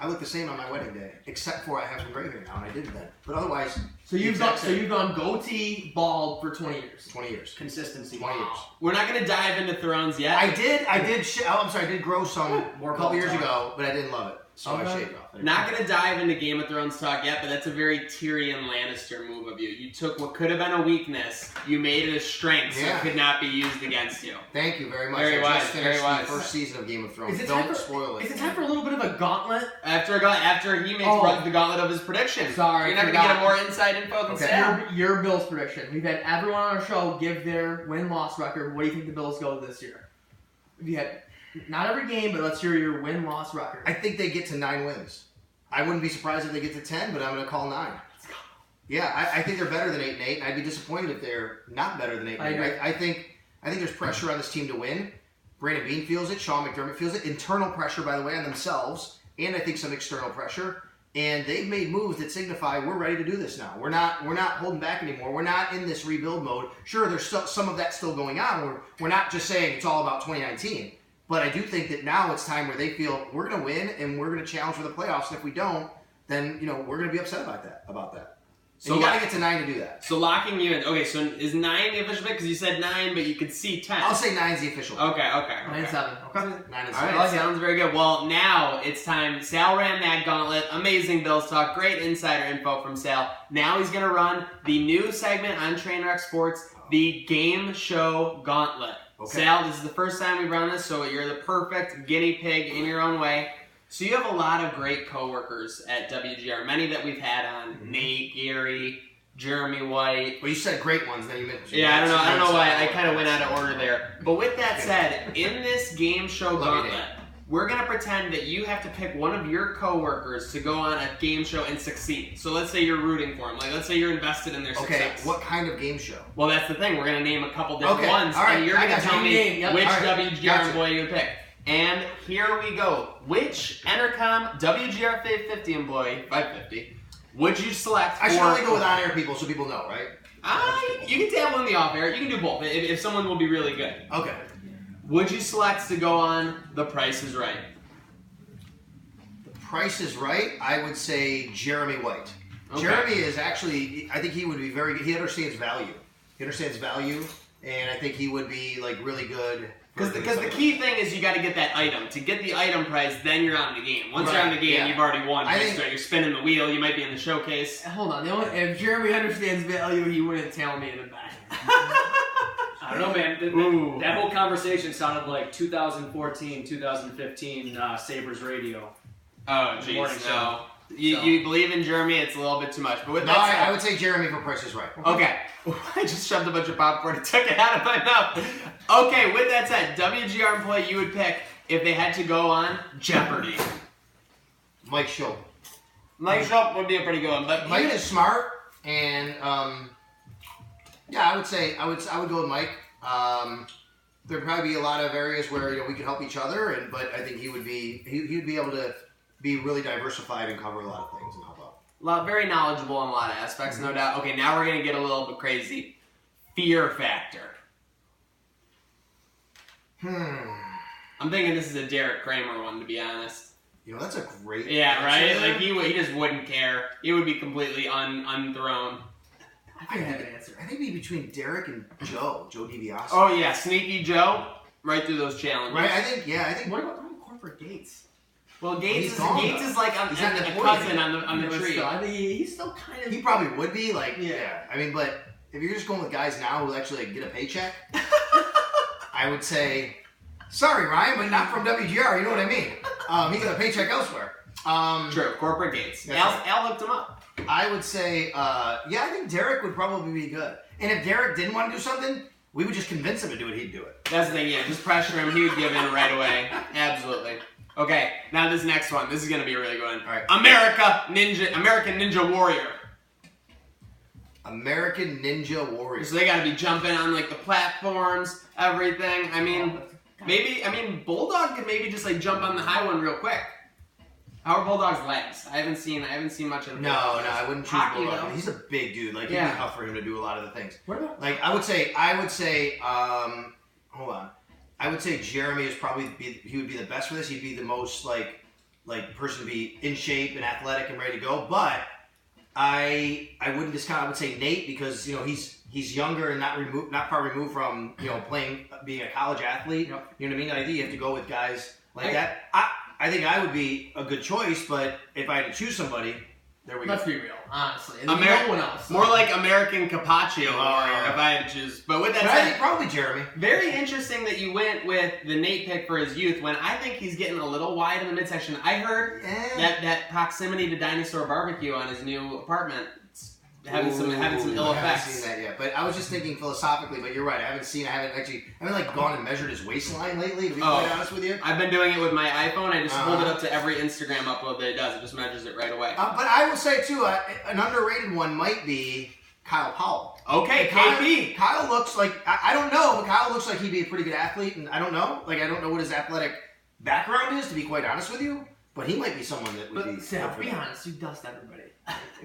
I look the same on my wedding day, except for I have some gray hair now, and I did then. But otherwise, So you've gone goatee bald for 20 years. 20 years. Consistency. 20 years. We're not gonna dive into Thrones yet. I did grow some More a couple years talk. ago, but I didn't love it, so I Okay. shaved it off. Not gonna dive into Game of Thrones talk yet, but that's a very Tyrion Lannister move of you. You took what could have been a weakness, you made it a strength, so Yeah. it could not be used against you. Thank you very much. Very I wise, just finished very wise. the first season of Game of Thrones. Is it time Don't for- spoil it. Is it time for a little bit of a gauntlet? After he makes Oh. the gauntlet of his prediction. Sorry, You're not gonna forgot. get a more inside info than Okay. Sam. Your Bills prediction. We've had everyone on our show give their win-loss record. What do you think the Bills go this year? If you had not every game, but let's hear your win-loss record. I think they get to 9 wins. I wouldn't be surprised if they get to 10, but I'm going to call 9. Yeah, I think they're better than 8-8, and I'd be disappointed if they're not better than 8-8. I agree. I think there's pressure on this team to win. Brandon Beane feels it. Sean McDermott feels it. Internal pressure, by the way, on themselves, and I think some external pressure. And they've made moves that signify we're ready to do this now. We're not holding back anymore. We're not in this rebuild mode. Sure, there's still some of that still going on. We're not just saying it's all about 2019. But I do think that now it's time where they feel we're going to win and we're going to challenge for the playoffs. And if we don't, then we're going to be upset about that. So So you got to get to 9 to do that. So locking you in. Okay, so is 9 the official pick? Because you said 9, but you could see 10. I'll say 9's the official. Okay. 9-7. Okay. 9 is All right, I like it. sounds very good. Well, now it's time. Sal ran that gauntlet. Amazing Bills talk. Great insider info from Sal. Now he's going to run the new segment on Trainwreck Sports, the Game Show Gauntlet. Okay. Sal, this is the first time we've run this, so you're the perfect guinea pig in your own way. So you have a lot of great coworkers at WGR, many that we've had on. Nate, Gary, Jeremy White. Well, you said great ones, then you mentioned. Yeah, I don't know why I kind of went out of order there. But with that said, in this game show Love you, gauntlet, we're gonna pretend that you have to pick one of your coworkers to go on a game show and succeed. So let's say you're rooting for them. Like let's say you're invested in their Okay, success. what kind of game show? Well, that's the thing. We're gonna name a couple different Okay, ones, all right, and you're I gonna got you. tell me Name, yep, which all right, WGR gotcha. employee you would pick. And here we go. Which Entercom WGR 550 employee, 550, would you select? I should for- only go with on-air people so people know, right? You can dabble in the off-air. You can do both. If someone will be really good. Okay. Would you select to go on The Price is Right? The Price is Right. I would say Jeremy White. Okay. Jeremy is actually, I think he would be very good. He understands value. And I think he would be like really good. for Because the key thing is you got to get that item. To get the item prize, then you're on the game. Once you're Right, on the game, yeah. you've already won. I You think- start- you're spinning the wheel. You might be in the showcase. Hold on. If Jeremy understands value, he wouldn't tell me in the back. I don't know, man. Ooh. That whole conversation sounded like 2014, 2015 Sabres radio. Oh, Morning jeez, show. no. You believe in Jeremy, it's a little bit too much. But with No, that said, I would say Jeremy for Price is Right. okay. I just shoved a bunch of popcorn and took it out of my mouth. Okay, with that said, WGR employee you would pick if they had to go on Jeopardy. Mike Schultz. Mike Schultz would be a pretty good one, but Mike is smart, and yeah, I would say I would go with Mike. There'd probably be a lot of areas where we could help each other, but I think he would be able to be really diversified and cover a lot of things and help out. very knowledgeable in a lot of aspects, no doubt. Okay, now we're gonna get a little bit crazy. Fear factor. I'm thinking this is a Derek Kramer one, to be honest. That's a great. Yeah, right. answer. Like he just wouldn't care. He would be completely unthrown. I think I have an answer. I think it'd be between Derek and Joe DiBiase. Oh yeah, Sneaky Joe, right through those challenges. right. I think. What about corporate Gates? Well, He's gone, Gates though. is like He's not a the cousin on the But tree. still, I think he's still kind of. he probably would be like. Yeah. I mean, but if you're just going with guys now who actually get a paycheck, I would say, sorry, Ryan, but not from WGR. You know what I mean? He got a paycheck elsewhere. True, corporate Gates. That's Al looked him up. I would say, I think Derek would probably be good. And if Derek didn't want to do something, we would just convince him to do it. He'd do it. That's the thing, yeah. Just pressure him. He would give in right away. Absolutely. Okay, now this next one. This is going to be a really good one. All right. American Ninja Warrior. American Ninja Warrior. So they got to be jumping on like the platforms, everything. I mean, Bulldog could maybe just like jump on the high one real quick. How are Bulldog's legs? I haven't seen much of. No, I wouldn't choose Hockey, Bulldog. though. He's a big dude. Like, it'd Yeah. be tough for him to do a lot of the things. What about? Like, I would say, hold on. I would say Jeremy is he would be the best for this. He'd be the most, like, like person to be in shape and athletic and ready to go. But I wouldn't discount. I would say Nate because he's younger and not far removed from being a college athlete. Yep. You know what I mean? I think you have to go with guys like that. I think I would be a good choice, but if I had to choose somebody, there we go. Let's be real, honestly. No one else. More like American Capaccio if I had to choose. But with that I said, think probably Jeremy. very interesting that you went with the Nate pick for his youth when I think he's getting a little wide in the midsection. I heard that proximity to Dinosaur Barbecue on his new apartment having some ill I haven't effects. seen that yet, but I was just thinking philosophically. But you're right. I haven't like gone and measured his waistline lately. To be quite honest with you, I've been doing it with my iPhone. I just hold it up to every Instagram upload that it does. It just measures it right away. but I will say too, an underrated one might be Kyle Powell. Okay, KP. Kyle looks like I don't know, but Kyle looks like he'd be a pretty good athlete, and I don't know what his athletic background is, to be quite honest with you. But he might be someone that would be. Sal, be honest, you dust everybody.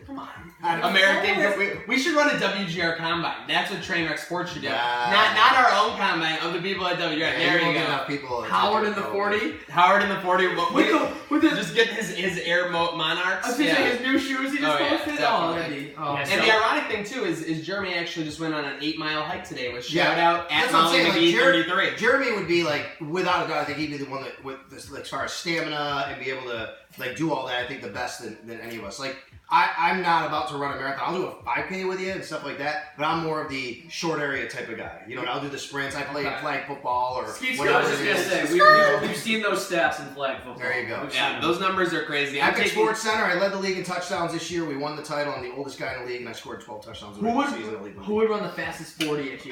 Come on. American, we should run a WGR combine. That's what Trainwreck Sports should do. Nah. Not our own combine of the people at WGR. There you go. Enough people. Howard in the 40. Howard in the 40. With the just get his Air Monarchs. I was thinking his new shoes he just posted. Definitely. And the ironic thing too is Jeremy actually just went on an 8-mile hike today with shout out at Molly McGee 33. Jeremy would be like, without a doubt, I think he'd be the one that with this, like, as far as stamina and be able to like do all that. I think the best than any of us. Like I'm not about to run a marathon. I'll do a 5K with you and stuff like that, but I'm more of the short area type of guy. I'll do the sprints. I play flag football or whatever. I was just gonna say we've seen those stats in flag football. There you go. Yeah, those numbers are crazy. Epic Sports Center. I led the league in touchdowns this year. We won the title. I'm the oldest guy in the league, and I scored 12 touchdowns. Who would run the fastest 40 at GR?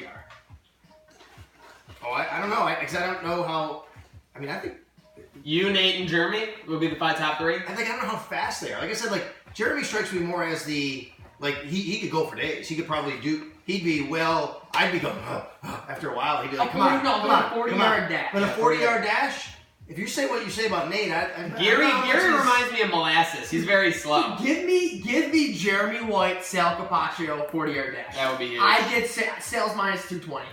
Oh, I don't know. Because I don't know how. I mean, I think you, Nate, and Jeremy will be the top 3. I don't know how fast they are. Like I said, like Jeremy strikes me more as the he could go for days. He could probably do. He'd be I'd be going after a while. He'd be like, come on, 40-yard dash. But a 40-yard dash. If you say what you say about Nate, Gary reminds me of molasses. He's very slow. Give me Jeremy White, Sal Capaccio 40-yard dash. That would be huge. I did Sal's minus 220.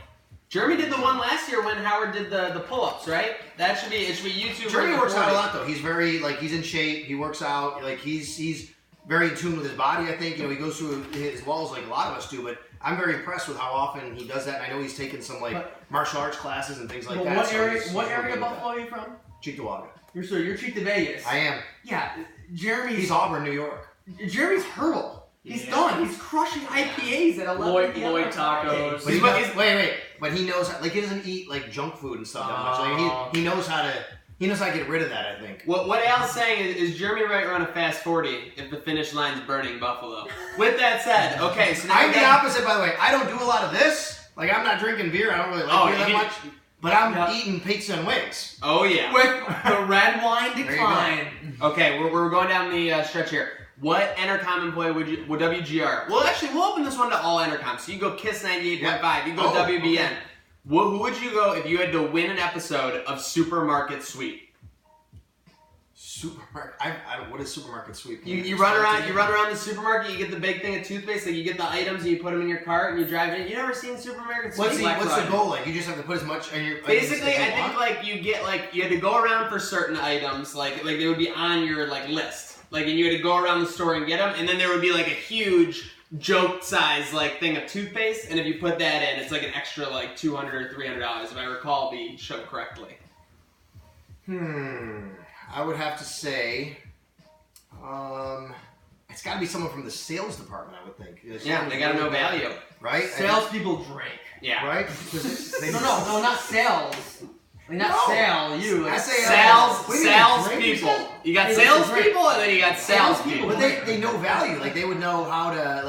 Jeremy did the one last year when Howard did the pull-ups, right? It should be YouTube. Jeremy works out a lot though. He's very he's in shape. He works out. Like he's very in tune with his body. I think he goes through his walls like a lot of us do. But I'm very impressed with how often he does that. And I know he's taken some martial arts classes and things like that. What area of Buffalo are you from? Cheektowaga. You're Cheek to Vegas. I am. Yeah, Jeremy's. He's Auburn, New York. Jeremy's herbal. He's done. He's crushing IPAs at 11 p.m. Lloyd tacos. Wait. But he knows he doesn't eat junk food and stuff that much. Like he knows how to get rid of that. I think. What Al's saying is Jeremy might run a fast 40 if the finish line's burning Buffalo. With that said, okay, so now I'm the opposite, by the way. I don't do a lot of this. Like I'm not drinking beer. I don't really like beer that much. But I'm eating pizza and wings. Oh yeah. With the red wine decline. Okay, we're going down the stretch here. What Entercom employee would WGR? Well, actually, we'll open this one to all Entercom. So you go Kiss 98.5, you go WBN. Okay. Who would you go if you had to win an episode of Supermarket Sweep? Supermarket. What is Supermarket Sweep? You run around the supermarket. You get the big thing of toothpaste. Like you get the items and you put them in your cart and you drive in. You never seen Supermarket Sweep? What's the goal? Like you just have to put as much. Basically, I think you get you had to go around for certain items. Like they would be on your list. And you had to go around the store and get them, and then there would be a huge joke size thing of toothpaste, and if you put that in, it's an extra $200 or $300 if I recall the show correctly. I would have to say, it's got to be someone from the sales department. I would think. Yeah, they got to know value, right? Salespeople drink. Yeah, right. No, not sales. I say sales people. You got sales people, and then you got sales people. But they know value. They would know how to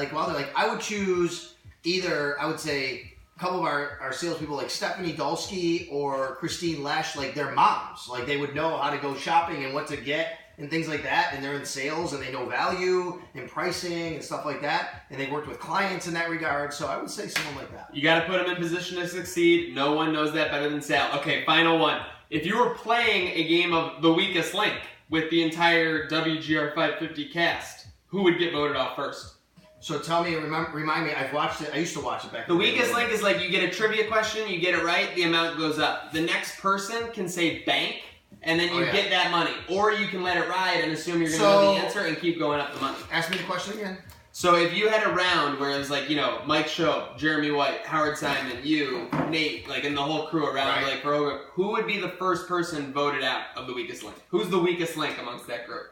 I would choose either. I would say a couple of our salespeople, like Stephanie Dulski or Christine Lesh, their moms. They would know how to go shopping and what to get and things like that. And they're in sales and they know value and pricing and stuff like that. And they worked with clients in that regard. So I would say someone like that. You got to put them in position to succeed. No one knows that better than Sal. Okay, final one. If you were playing a game of The Weakest Link with the entire WGR 550 cast, who would get voted off first? So tell me, remind me, I've watched it. I used to watch it back then. The Weakest Link is you get a trivia question, you get it right, the amount goes up. The next person can say bank, and then you Oh, yeah. get that money. Or you can let it ride and assume you're going to know the answer and keep going up the money. Ask me the question again. So if you had a round where it was like, Mike Shope, Jeremy White, Howard Simon, you, Nate, like, and the whole crew around, Right. like, who would be the first person voted out of the weakest link? Who's the weakest link amongst that group?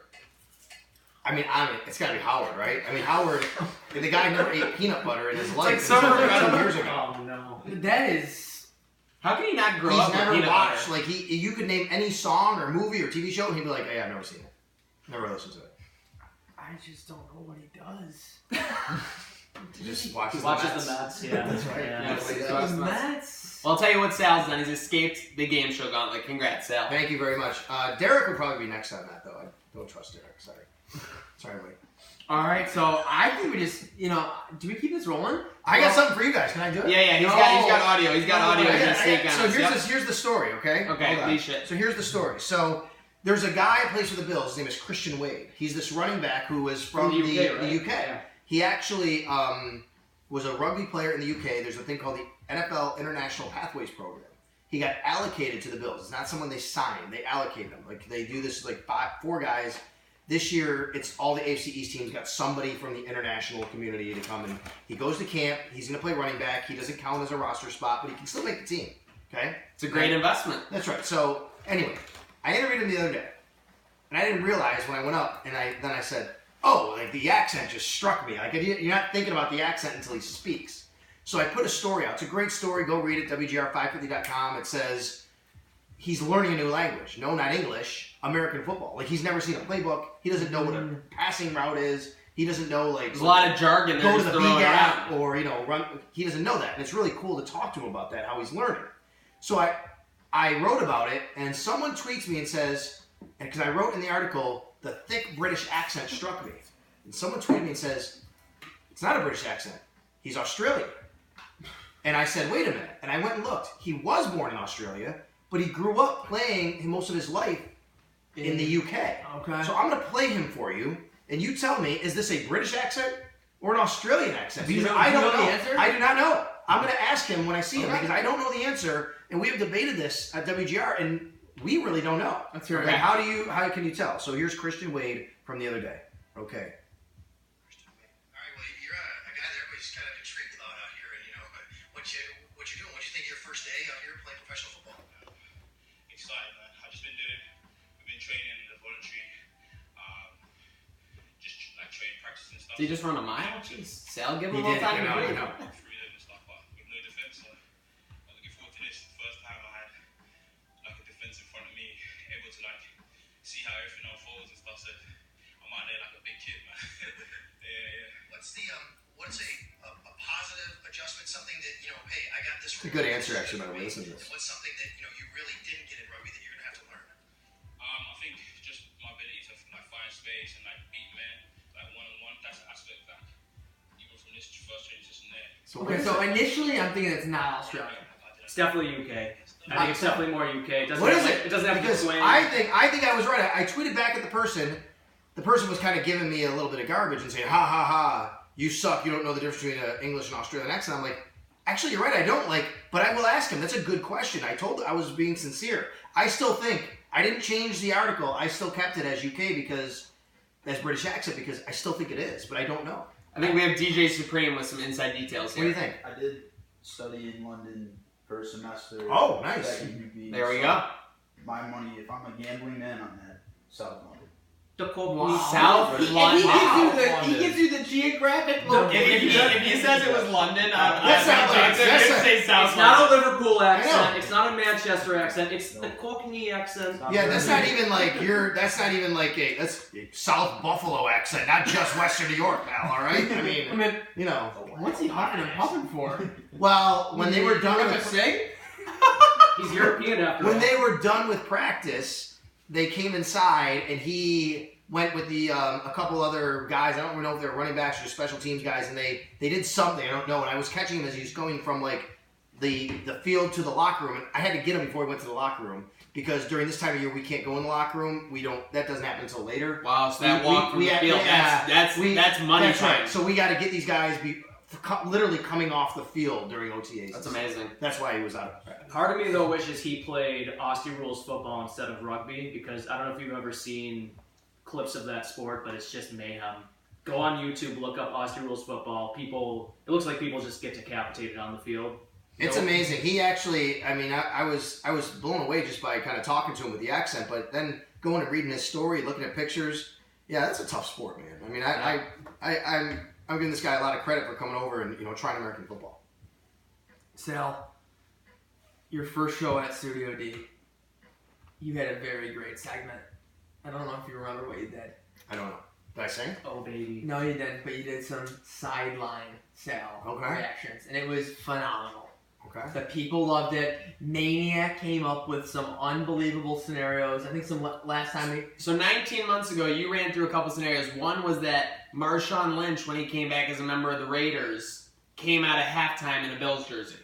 I mean, it's got to be Howard, right? I mean, Howard, the guy never ate peanut butter in his life. like until summer like 2 ago. years ago. Oh no. That is. How can he not grow He's up with never peanut watched, butter? like, you could name any song or movie or TV show, and he'd be like, hey, I've never seen it. Never listened to it. I just don't know what he does. He just watches Watches the Mets. Yeah, That's right. Yeah. That's what he The does. Mets. Well, I'll tell you what Sal's done. He's escaped the Gameshow Gauntlet. Congrats, Sal. Thank you very much. Derek would probably be next on that, though. I don't trust Derek. Sorry, Wade. All right, so I think we just, do we keep this rolling? I got something for you guys. Can I do it? Yeah, he's got audio. He's got audio. He's gonna sneak on So us. here's the story, okay? Okay, Hold on. please shit. So here's the story. So there's a guy who plays for the Bills. His name is Christian Wade. He's this running back who was from From the UK, the right? UK. Yeah. He actually was a rugby player in the UK. There's a thing called the NFL International Pathways Program. He got allocated to the Bills. It's not someone they signed. They allocate them. Like they do this like 4 guys. This year, it's all the AFC East teams got somebody from the international community to come and he goes to camp. He's going to play running back. He doesn't count as a roster spot, but he can still make the team. Okay? It's a great investment. That's right. So anyway, I interviewed him the other day, and I didn't realize when I went up, and then I said, "Oh, like the accent just struck me. Like you're not thinking about the accent until he speaks." So I put a story out. It's a great story. Go read it. WGR550.com. It says he's learning a new language. No, not English. American football. Like he's never seen a playbook. He doesn't know what a passing route is. He doesn't know like There's a lot of jargon there. go to just the B throwing gap around. or run. He doesn't know that, and it's really cool to talk to him about that. How he's learning. So I wrote about it, and someone tweets me and says, and because I wrote in the article, the thick British accent struck me. And someone tweeted me and says, it's not a British accent. He's Australian. And I said, wait a minute. And I went and looked. He was born in Australia, but he grew up playing most of his life in the UK. Okay. So I'm going to play him for you, and you tell me, is this a British accent or an Australian accent? Do you Because know- I do you don't know know. the answer? I do not know. I'm going to ask him when I see him Okay. because I don't know the answer, and we have debated this at WGR, and we really don't know. That's right. Okay, how can you tell? So here's Christian Wade from the other day. Okay. All right, well, you're a guy that everybody's kind of intrigued about out here, and what you doing? What you think of your first day out here playing professional football? Excited, man. We've been training in the voluntary, just like training, practicing stuff. Did he just run a mile? Jeez. Sal, give him He a little did, time you to know, breathe. you know. Through them and stuff, but with no defense. So I'm looking forward to this. First time I had like a defense in front of me, able to like see how everything unfolds and stuff. So I'm out there like a big kid, man. yeah. What's a positive adjustment? Something that hey, I got this. It's a good answer, actually, by the way. Listen to this. And what's something that you really didn't get in rugby that you're gonna have to learn? I think just my ability to like find space and like beat men, like one-on-one. That's an aspect that even from this first transition there. Okay, so initially I'm thinking it's not Australian. It's definitely UK. I think it's definitely more UK. What is it? It doesn't have to be Because swing. I think I was right. I tweeted back at the person. The person was kind of giving me a little bit of garbage and saying, "Ha ha ha, you suck. You don't know the difference between an English and Australian accent." I'm like, actually, you're right. I don't but I will ask him. That's a good question. I was being sincere. I still think I didn't change the article. I still kept it as UK because as British accent because I still think it is, but I don't know. I think we have DJ Supreme with some inside details What do here. you think? I did study in London for a semester. Oh, nice. Back in UB. There we go. My money, if I'm a gambling man, I'm at South London. The Wow. South And London. he gives you the geographic If location. he says it was London, That's not like- that's not- say South It's not London. a Liverpool I accent. know. It's not a Manchester accent. It's the Cockney accent. Yeah, that's not even like that's not even like that's South Buffalo accent, not just Western New York, pal. All right, I mean, What's he huffing and puffing for? Well, when they were done with sing? He's European after when all. they were done with practice, they came inside and he went with the a couple other guys. I don't even know if they were running backs or special teams guys, and they did something. I don't know. And I was catching him as he was going from like the field to the locker room, and I had to get him before he went to the locker room because during this time of year we can't go in the locker room. We don't. That doesn't happen until later. Wow, so that We- walk from we- the field, yeah, that's money That's time. right. So we got to get these guys literally coming off the field during OTAs. That's amazing. That's why he was out of Part of me though wishes he played Aussie rules football instead of rugby, because I don't know if you've ever seen clips of that sport, but it's just mayhem. Go on YouTube, look up Aussie rules football. It looks like people just get decapitated on the field. It's amazing. He actually, I mean, I was blown away just by kind of talking to him with the accent, but then going and reading his story, looking at pictures, yeah, that's a tough sport, man. I mean, I'm giving this guy a lot of credit for coming over and trying American football. Sal, your first show at Studio D, you had a very great segment. I don't know if you remember what you did. I don't know. Did I sing? Oh baby. No, you didn't, but you did some sideline Sal reactions, and it was phenomenal. Okay. The people loved it. Maniac came up with some unbelievable scenarios. I think last time So 19 months ago, you ran through a couple scenarios. One was that Marshawn Lynch, when he came back as a member of the Raiders, came out of halftime in a Bills jersey.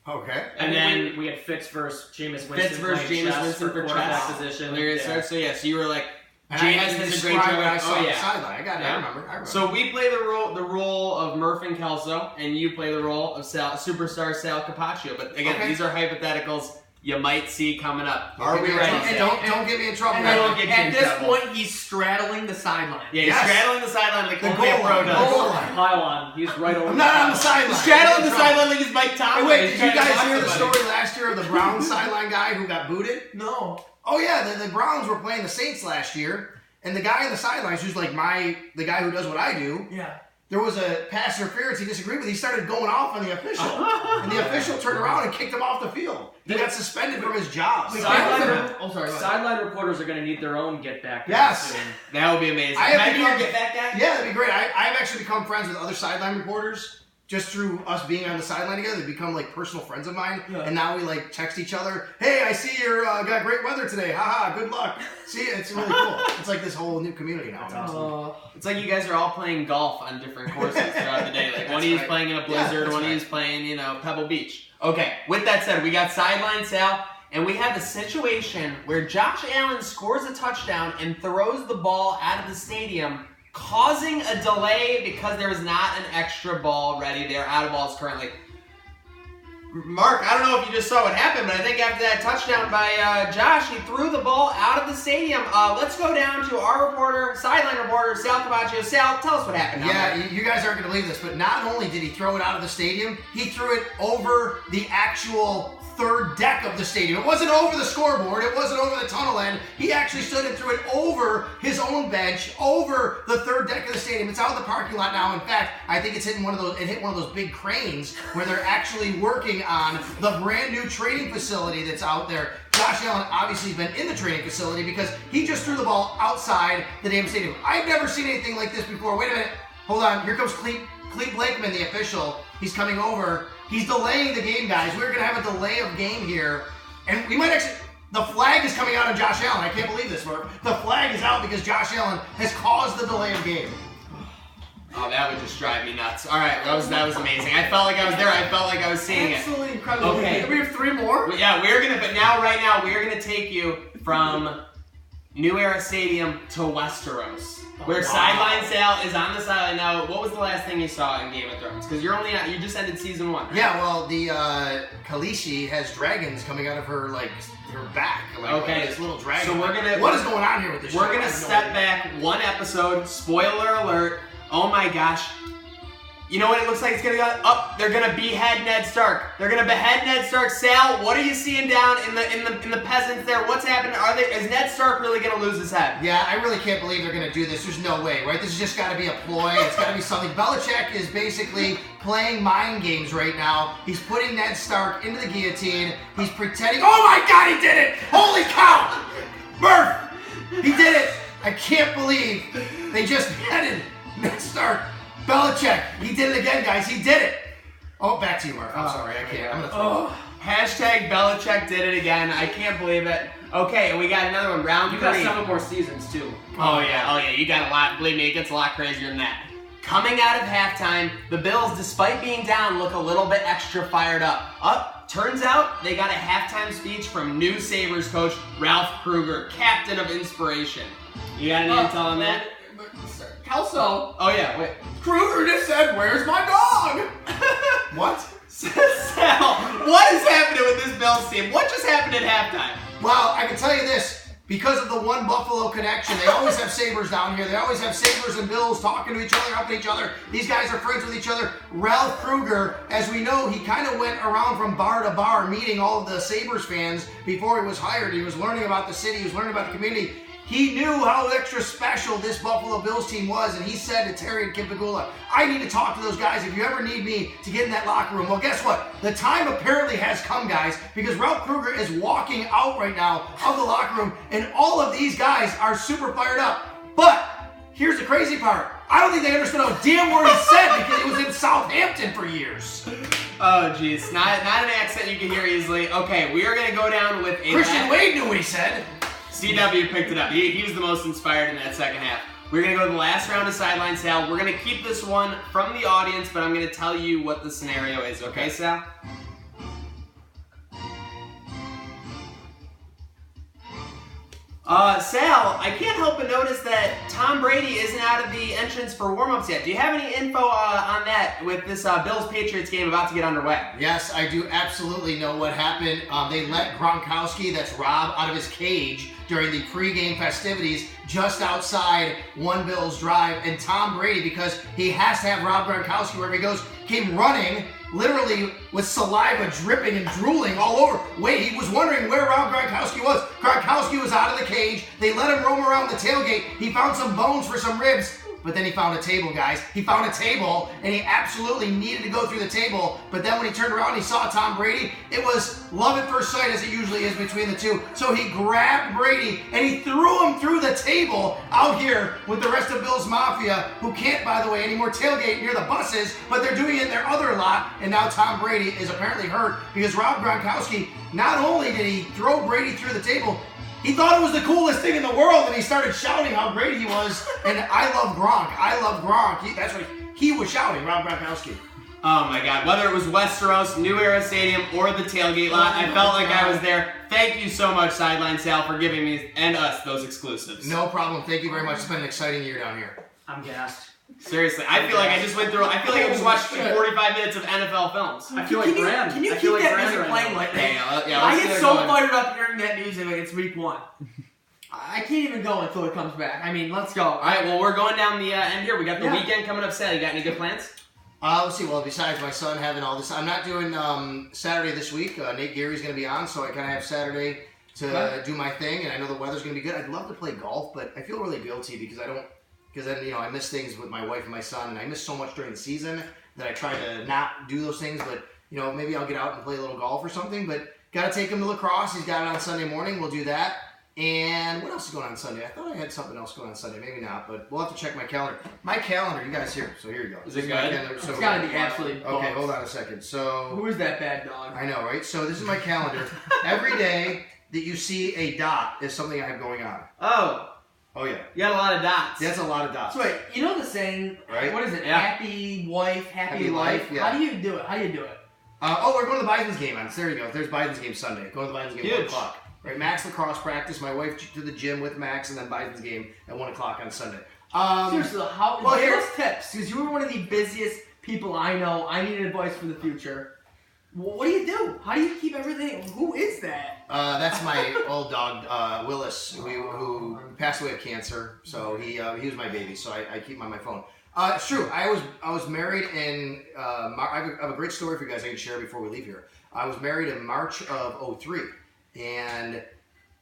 Okay. And then we had Fitz versus Jameis Winston. Fitz versus playing Jameis chess Winston for quarterback chess. position. There it Yeah. starts. So you were like, And I had Jameis to has a great describe what I joke. saw Oh on the yeah. sideline. I got it. Yeah. I remember. So we play the role of Murph and Kelso, and you play the role of superstar Sal Capaccio. But again, Okay. these are hypotheticals you might see coming up. Don't Are get we me in ready? trouble. Sal? Don't get me in trouble. And man. don't get you at in this trouble. point, he's straddling the sideline. Yeah, he's Yes. straddling the sideline like The only a goal pro line. does. The goal line. Pylon. He's right over. I'm not on the sideline. He's straddling the Get in trouble. sideline like he's Mike Tomlin. Hey, wait, He's did you trying to guys block hear the somebody. story last year of the Browns sideline guy who got booted? No. Oh yeah, the Browns were playing the Saints last year, and the guy on the sidelines, who's like the guy who does what I do, Yeah. there was a pass interference he disagreed with. He started going off on the official, and the official turned around and kicked him off the field. He got suspended from his job. Sideline reporters are going to need their own get back. Yes. soon. That would be amazing. I have Can I be your become- get back guy? Yeah, that'd be great. I've actually become friends with other sideline reporters just through us being on the sideline together. They become like personal friends of mine, Yeah. and now we like text each other. Hey, I see you're got great weather today. Haha, good luck. See, it's really cool. It's like this whole new community now. That's awesome. It's like you guys are all playing golf on different courses throughout the day. Like one of you's right. playing in a Yeah, blizzard, that's one of right. you's playing, Pebble Beach. Okay, with that said, we got sideline Sal, and we have the situation where Josh Allen scores a touchdown and throws the ball out of the stadium, causing a delay because there was not an extra ball ready. They're out of balls currently. Mark, I don't know if you just saw what happened, but I think after that touchdown by Josh, he threw the ball out of the stadium. Let's go down to our reporter, sideline reporter, Sal Capaccio. Sal, tell us what happened. Yeah, you guys aren't going to believe this, but not only did he throw it out of the stadium, he threw it over the actual third deck of the stadium. It wasn't over the scoreboard. It wasn't over the tunnel end. He actually stood and threw it over his own bench, over the third deck of the stadium. It's out in the parking lot now. In fact, I think it's hitting one of those. It hit one of those big cranes where they're actually working on the brand new training facility that's out there. Josh Allen obviously has been in the training facility because he just threw the ball outside the damn stadium. I've never seen anything like this before. Wait a minute. Hold on. Here comes Clete Blakeman, the official. He's coming over. He's delaying the game, guys. We're going to have a delay of game here. And we might actually... The flag is coming out on Josh Allen. I can't believe this, Murph. The flag is out because Josh Allen has caused the delay of game. Oh, that would just drive me nuts. All right, that was amazing. I felt like I was there. I felt like I was seeing it. Absolutely incredible. Okay. We have 3 more. But yeah, right now, we're gonna take you from New Era Stadium to Westeros, where Sideline Sal is on the sideline. Now, what was the last thing you saw in Game of Thrones? Because you just ended season 1. Right? Yeah, well, the Khaleesi has dragons coming out of her, like, her back. Like, Okay. this little dragon. So we're gonna- What is going on here with this show? We're I gonna have no step idea. back 1 episode. Spoiler alert. Oh my gosh. You know what it looks like it's gonna go up? They're gonna behead Ned Stark. They're gonna behead Ned Stark. Sal, what are you seeing down in the peasants there? What's happening? Is Ned Stark really gonna lose his head? Yeah, I really can't believe they're going to do this. There's no way, right? This has just got to be a ploy. It's got to be something. Belichick is basically playing mind games right now. He's putting Ned Stark into the guillotine. He's pretending. Oh my God, he did it! Holy cow! Murph! He did it! I can't believe they just headed Ned Stark. Belichick, he did it again, guys. He did it. Oh, back to you, Murph. I'm sorry. I can't. I'm going to throw up. Hashtag Belichick did it again. I can't believe it. Okay, and we got another one. Round You 3. got 7 more seasons too. Oh yeah, you got a lot. Believe me, it gets a lot crazier than that. Coming out of halftime, the Bills, despite being down, look a little bit extra fired up. Turns out they got a halftime speech from new Sabres coach Ralph Kruger, captain of inspiration. You got any intel on that? Kelso. Oh yeah, wait. Kruger just said, "Where's my dog?" What? Sal, what is happening with this Bills team? What just happened at halftime? Well, I can tell you this. Because of the one Buffalo connection, they always have Sabres down here. They always have Sabres and Bills talking to each other, helping each other. These guys are friends with each other. Ralph Kruger, as we know, he kind of went around from bar to bar meeting all of the Sabres fans before he was hired. He was learning about the city. He was learning about the community. He knew how extra special this Buffalo Bills team was, and he said to Terry and Kim Pegula, I need to talk to those guys if you ever need me to get in that locker room. Well, guess what? The time apparently has come, guys, because Ralph Kruger is walking out right now of the locker room, and all of these guys are super fired up. But here's the crazy part. I don't think they understood how damn word he said because he was in Southampton for years. Oh, jeez. Not an accent you can hear easily. Okay, we are going to go down with a... Christian Wade knew what he said. CW picked it up. He was the most inspired in that second half. We're going to go to the last round of Sideline, Sal. We're going to keep this one from the audience, but I'm going to tell you what the scenario is. Okay, Sal? Sal, I can't help but notice that Tom Brady isn't out of the entrance for warm-ups yet. Do you have any info on that with this Bills-Patriots game about to get underway? Yes, I do absolutely know what happened. They let Gronkowski, that's Rob, out of his cage during the pregame festivities just outside One Bills Drive. And Tom Brady, because he has to have Rob Gronkowski wherever he goes, came running literally with saliva dripping and drooling all over. Wait, he was wondering where Rob Gronkowski was. Gronkowski was out of the cage. They let him roam around the tailgate. He found some bones for some ribs, but then he found a table, guys. He found a table, and he absolutely needed to go through the table. But then when he turned around and he saw Tom Brady, it was love at first sight, as it usually is between the two. So he grabbed Brady, and he threw him through the table out here with the rest of Bills Mafia, who can't, by the way, anymore tailgate near the buses, but they're doing it in their other lot. And now Tom Brady is apparently hurt because Rob Gronkowski, not only did he throw Brady through the table, he thought it was the coolest thing in the world, and he started shouting how great he was. And I love Gronk. I love Gronk. That's what he was shouting, Rob Gronkowski. Oh my God, whether it was Westeros, New Era Stadium, or the tailgate lot, I felt like I was there. Thank you so much, Sideline Sal, for giving me and us those exclusives. No problem. Thank you very much. It's been an exciting year down here. I'm gassed. Seriously, I feel like I just watched 45 minutes of NFL films. I feel like Brand. Can you I feel keep like that Brand music right playing now. like that? Yeah, I let's get get so going. fired up hearing that music like it's week one. I can't even go until it comes back. I mean, let's go. All right, well, we're going down the end here. We got the Yeah. weekend coming up, Sal. You got any good plans? Let's see. Well, besides my son having all this, I'm not doing Saturday this week. Nate Geary's going to be on, so I kind of have Saturday to do my thing, and I know the weather's going to be good. I'd love to play golf, but I feel really guilty because then, I miss things with my wife and my son, and I miss so much during the season that I try to not do those things, but, maybe I'll get out and play a little golf or something, but got to take him to lacrosse. He's got it on Sunday morning. We'll do that. And what else is going on Sunday? I thought I had something else going on Sunday. Maybe not, but we'll have to check my calendar. My calendar, you guys here. So here you go. Is it my good? calendar. It's gotta be absolutely Okay, bonked. hold on a second. So Who is that bad dog? I know, right? So this is my calendar. Every day that you see a dot is something I have going on. Oh yeah. You got a lot of dots. That's a lot of dots. So wait, you know the saying, Right? What is it? Yeah. Happy wife, happy Happy life. life, yeah. How do you do it? We're going to the Biden's game on. There you go. There's Biden's game Sunday. Going to the Biden's game at 1 Huge. o'clock. Right, Max lacrosse practice. My wife to the gym with Max, and then Biden's game at 1 o'clock on Sunday. Seriously, how? well, Give here- us tips, because you were one of the busiest people I know. I need advice for the future. What do you do? How do you keep everything? Who is that? That's my old dog Willis, who passed away of cancer. So he was my baby. So I keep him on my phone. It's true. I was married in. I have a great story for you guys I can share before we leave here. I was married in March of 03, and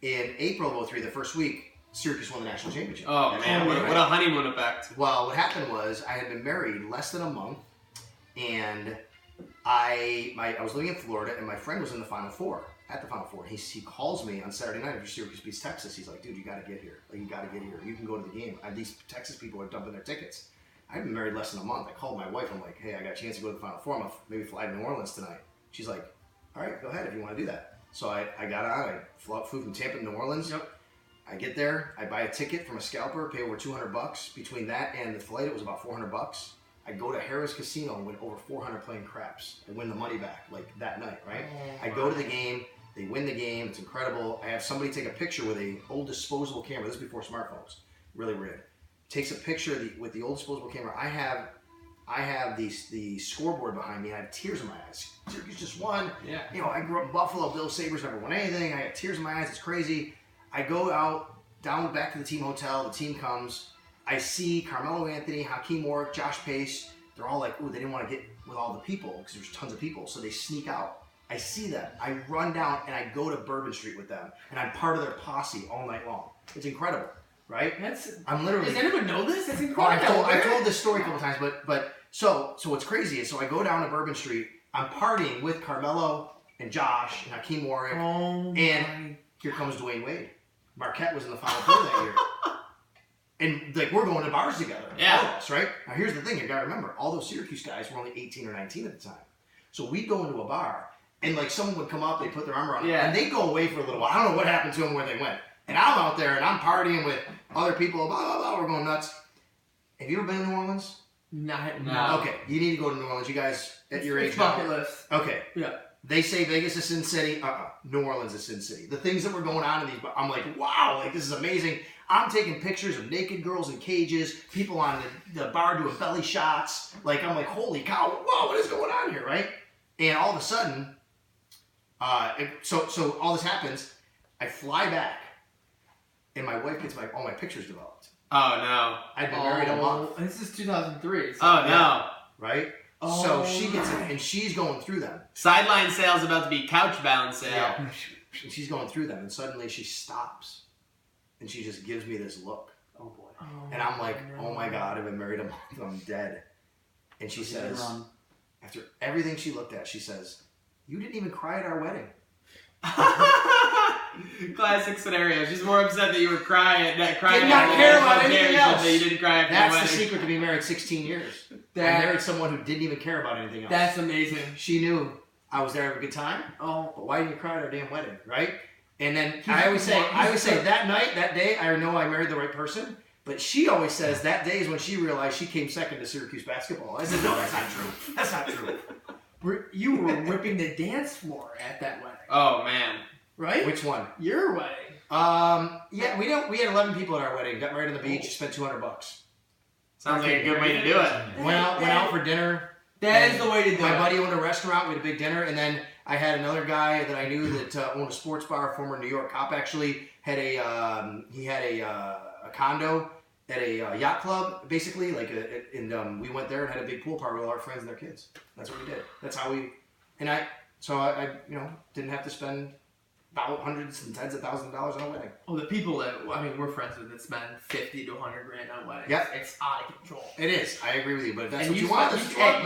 in April of 03, the first week, Syracuse won the national championship. Oh man, what a honeymoon effect. Well, what happened was I had been married less than a month, and I was living in Florida, and my friend was in the Final Four. At the Final Four, he calls me on Saturday night after Syracuse beats Texas. He's like, "Dude, you got to get here. You got to get here. You can go to the game." These Texas people are dumping their tickets. I've been married less than a month. I called my wife. I'm like, "Hey, I got a chance to go to the Final Four. I'm gonna maybe fly to New Orleans tonight." She's like, "All right, go ahead if you want to do that." So I got on. I flew from Tampa to New Orleans. Yep. I get there. I buy a ticket from a scalper. Pay over $200. Between that and the flight, it was about $400. I go to Harrah's Casino and win over 400 playing craps. I win the money back like that night, right? I go to the game. They win the game. It's incredible. I have somebody take a picture with a old disposable camera. This is before smartphones. Really weird. Takes a picture with the old disposable camera. I have I have the scoreboard behind me, and I have tears in my eyes. Syracuse just won. Yeah. You know, I grew up in Buffalo. Bill Sabres never won anything. I have tears in my eyes. It's crazy. I go out, down back to the team hotel. The team comes. I see Carmelo Anthony, Hakeem Warwick, Josh Pace. They're all like, ooh, they didn't want to get with all the people because there's tons of people. So they sneak out. I see them. I run down, and I go to Bourbon Street with them. And I'm part of their posse all night long. It's incredible, right? I'm literally... Does anyone know this? That's incredible. I told this story a couple times, but so what's crazy is, so I go down to Bourbon Street. I'm partying with Carmelo and Josh and Hakeem Warwick, and here comes Dwayne Wade. Marquette was in the Final Four that year. And, like, we're going to bars together. Yeah. All of us, right? Now, here's the thing. You got to remember, all those Syracuse guys were only 18 or 19 at the time. So we'd go into a bar, and, like, someone would come up, they'd put their arm around them, and they'd go away for a little while. I don't know what happened to them, where they went. And I'm out there, and I'm partying with other people, blah, blah, blah. We're going nuts. Have you ever been to New Orleans? No. Okay, you need to go to New Orleans. You guys, at your age bucket now. list. Okay. Yeah. They say Vegas is Sin City. New Orleans is Sin City. The things that were going on in these, I'm like, wow, like this is amazing. I'm taking pictures of naked girls in cages, people on the bar doing belly shots. Like, I'm like, holy cow, whoa, what is going on here, right? And all of a sudden, so all this happens. I fly back, and my wife gets all my pictures developed. Oh, no. I've been married a month. This is 2003. So Oh, no. Right? So she gets it, and she's going through them. Sideline sale's about to be couch-bound sale. Yeah. And she's going through them, and suddenly she stops, and she just gives me this look. Oh boy. And I'm like, oh my God, I've been married a month, I'm dead. And she says, after everything she looked at, she says, you didn't even cry at our wedding. Classic scenario. She's more upset that you were crying. Did not care about anything else. That you didn't cry after That's the the wedding. secret to being married 16 years. I married someone who didn't even care about anything else. That's amazing. She knew I was there to have a good time. Oh, but why didn't you cry at our damn wedding, right? And then I always say that night, that day, I know I married the right person. But she always says that day is when she realized she came second to Syracuse basketball. I said, no, that's not true. That's not true. You were ripping the dance floor at that wedding. Oh, man. Right? Which one? Your wedding. Yeah, we had 11 people at our wedding. Got married on the beach. Spent $200. Sounds like a good way to do it. Went out for dinner. That is the way to do it. My buddy owned a restaurant. We had a big dinner, and then I had another guy that I knew that owned a sports bar. Former New York cop, actually had a condo at a yacht club, basically. We went there and had a big pool party with all our friends and their kids. That's what we did. That's how we. So I didn't have to spend about hundreds and tens of thousands of dollars on a wedding. Oh, the people that we're friends with that spend $50 to $100 grand on weddings. Yep. It's out of control. It is. I agree with you, but if that's And what you want.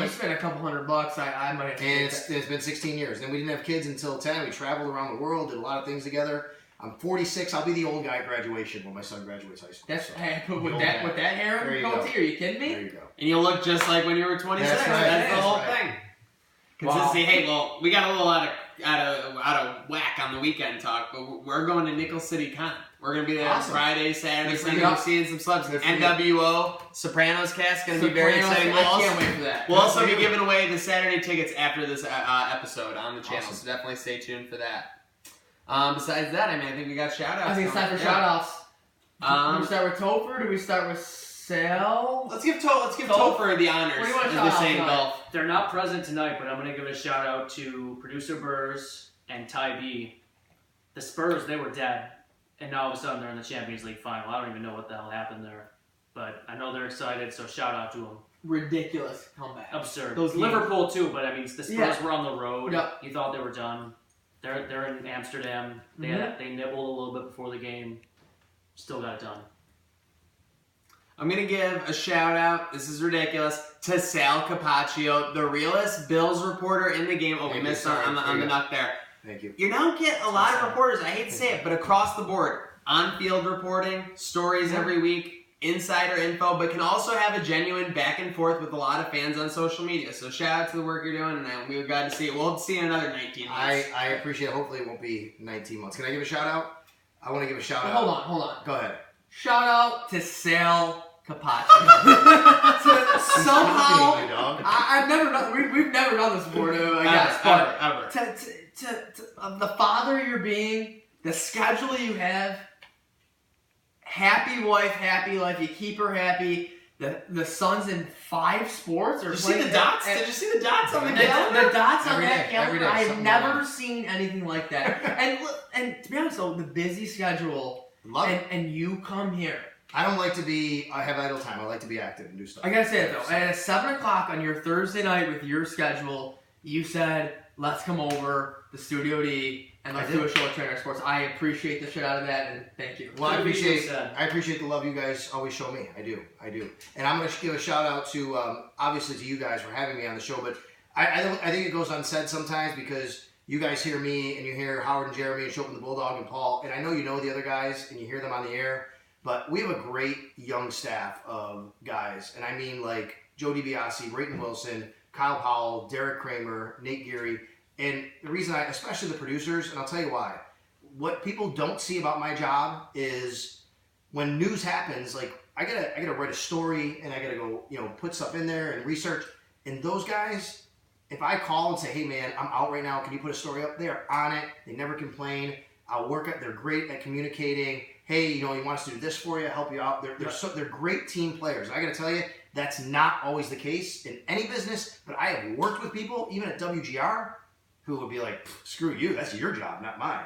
You spend a couple $100. I might have to And it's been 16 years. Then we didn't have kids until 10. We traveled around the world, did a lot of things together. I'm 46. I'll be the old guy at graduation when my son graduates high school. That's So, with that hair There and you go. goatee. Are you kidding me? There you go. And you look just like when you were 26. That's right. That's the That's whole right. thing. Consistency. Hey, well, we got a little out of whack on the weekend talk, but we're going to Nickel City Con. We're going to be there on Awesome. Friday, Saturday, Good for Sunday. you. We're seeing some subs. Good for you. NWO, Sopranos cast, going to be very exciting. I can't wait for that. We'll also be giving away the Saturday tickets after this episode on the channel, Awesome. so definitely stay tuned for that. Besides that, I think we got shout-outs. I think it's time for shout-outs. Do we start with Topher? Do we start with Sal? Let's give Topher the honors, What do you want as shout they out say in tonight? golf. They're not present tonight, but I'm going to give a shout out to producer Burrs and Ty B. The Spurs, they were dead, and now all of a sudden they're in the Champions League final. I don't even know what the hell happened there, but I know they're excited, so shout out to them. Ridiculous comeback. Absurd. Those games. Liverpool too, but I mean the Spurs were on the road. Yep. You thought they were done. They're in Amsterdam. They nibbled a little bit before the game. Still got it done. I'm going to give a shout out, this is ridiculous, to Sal Capaccio, the realest Bills reporter in the game. Oh, we Thank you, missed sorry. on the nut there. Thank you. You don't get a lot of reporters, I hate to say it, but across the board, on-field reporting, stories every week, insider info, but can also have a genuine back and forth with a lot of fans on social media. So shout out to the work you're doing, and we were glad to see it. We'll see you in another 19 months. I appreciate it. Hopefully it won't be 19 months. Can I give a shout out? I want to give a shout out. Hold on. Go ahead. Shout out to Sal Capaccio. Somehow, Confidently, dog. I've never done. We've never done this before, I guess. But Ever. to the father you're being, the schedule you have, happy wife, happy life. You keep her happy. the Suns in 5 sports are Did you see playing the dots? and- Did you see the dots on the the calendar? dots on Every that day, every calendar, day, I've something never going on. seen anything like that. and to be honest though, the busy schedule Love it. and you come here. I don't like to be. I have idle time. I like to be active and do stuff. I gotta say it though, at 7 o'clock on your Thursday night with your schedule, you said, let's come over the Studio D and let's I do did. a show at Trainwreck Sports. I appreciate the shit out of that and thank you. Well, I Good appreciate. people said. I appreciate the love you guys always show me. I do. And I'm gonna give a shout out to obviously to you guys for having me on the show, but I think it goes unsaid sometimes because you guys hear me and you hear Howard and Jeremy and Chopin the Bulldog and Paul, and I know you know the other guys and you hear them on the air. But we have a great young staff of guys, and I mean like Joe DiBiase, Brayton Wilson, Kyle Powell, Derek Kramer, Nate Geary, and the reason especially the producers, and I'll tell you why. What people don't see about my job is when news happens, like I gotta write a story and I gotta go, put stuff in there and research. And those guys, if I call and say, hey man, I'm out right now, can you put a story up? They are on it. They never complain. I'll work it. They're great at communicating. Hey, you want us to do this for you, help you out. They're great team players. I got to tell you, that's not always the case in any business. But I have worked with people, even at WGR, who would be like, screw you, that's your job, not mine.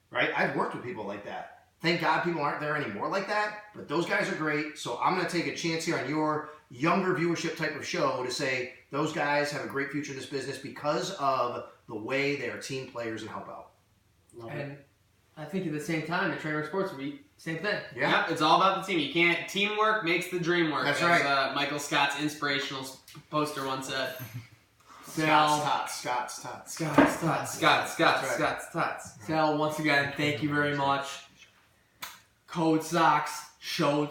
Right? I've worked with people like that. Thank God people aren't there anymore like that. But those guys are great. So I'm going to take a chance here on your younger viewership type of show to say those guys have a great future in this business because of the way they are team players and help out. And I think at the same time, the Trainwreck Sports Week, same thing. Yeah. Yep, it's all about the team. You can't. Teamwork makes the dream work. That's as, right. Michael Scott's inspirational poster once said. Scott's tots. Sal, once again, thank you very much. Code Socks, show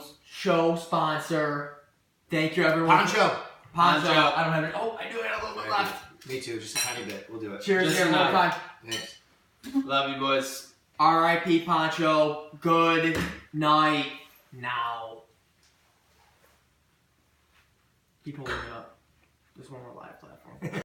sponsor. Thank you, everyone. Pancho. Pancho. I don't have it. Oh, I do have a little bit left. Me too, just a tiny bit. We'll do it. Cheers, Just here, one more enough. time. Thanks. Love you, boys. R.I.P. Pancho. Good night now. Keep holding it up. Just one more live play.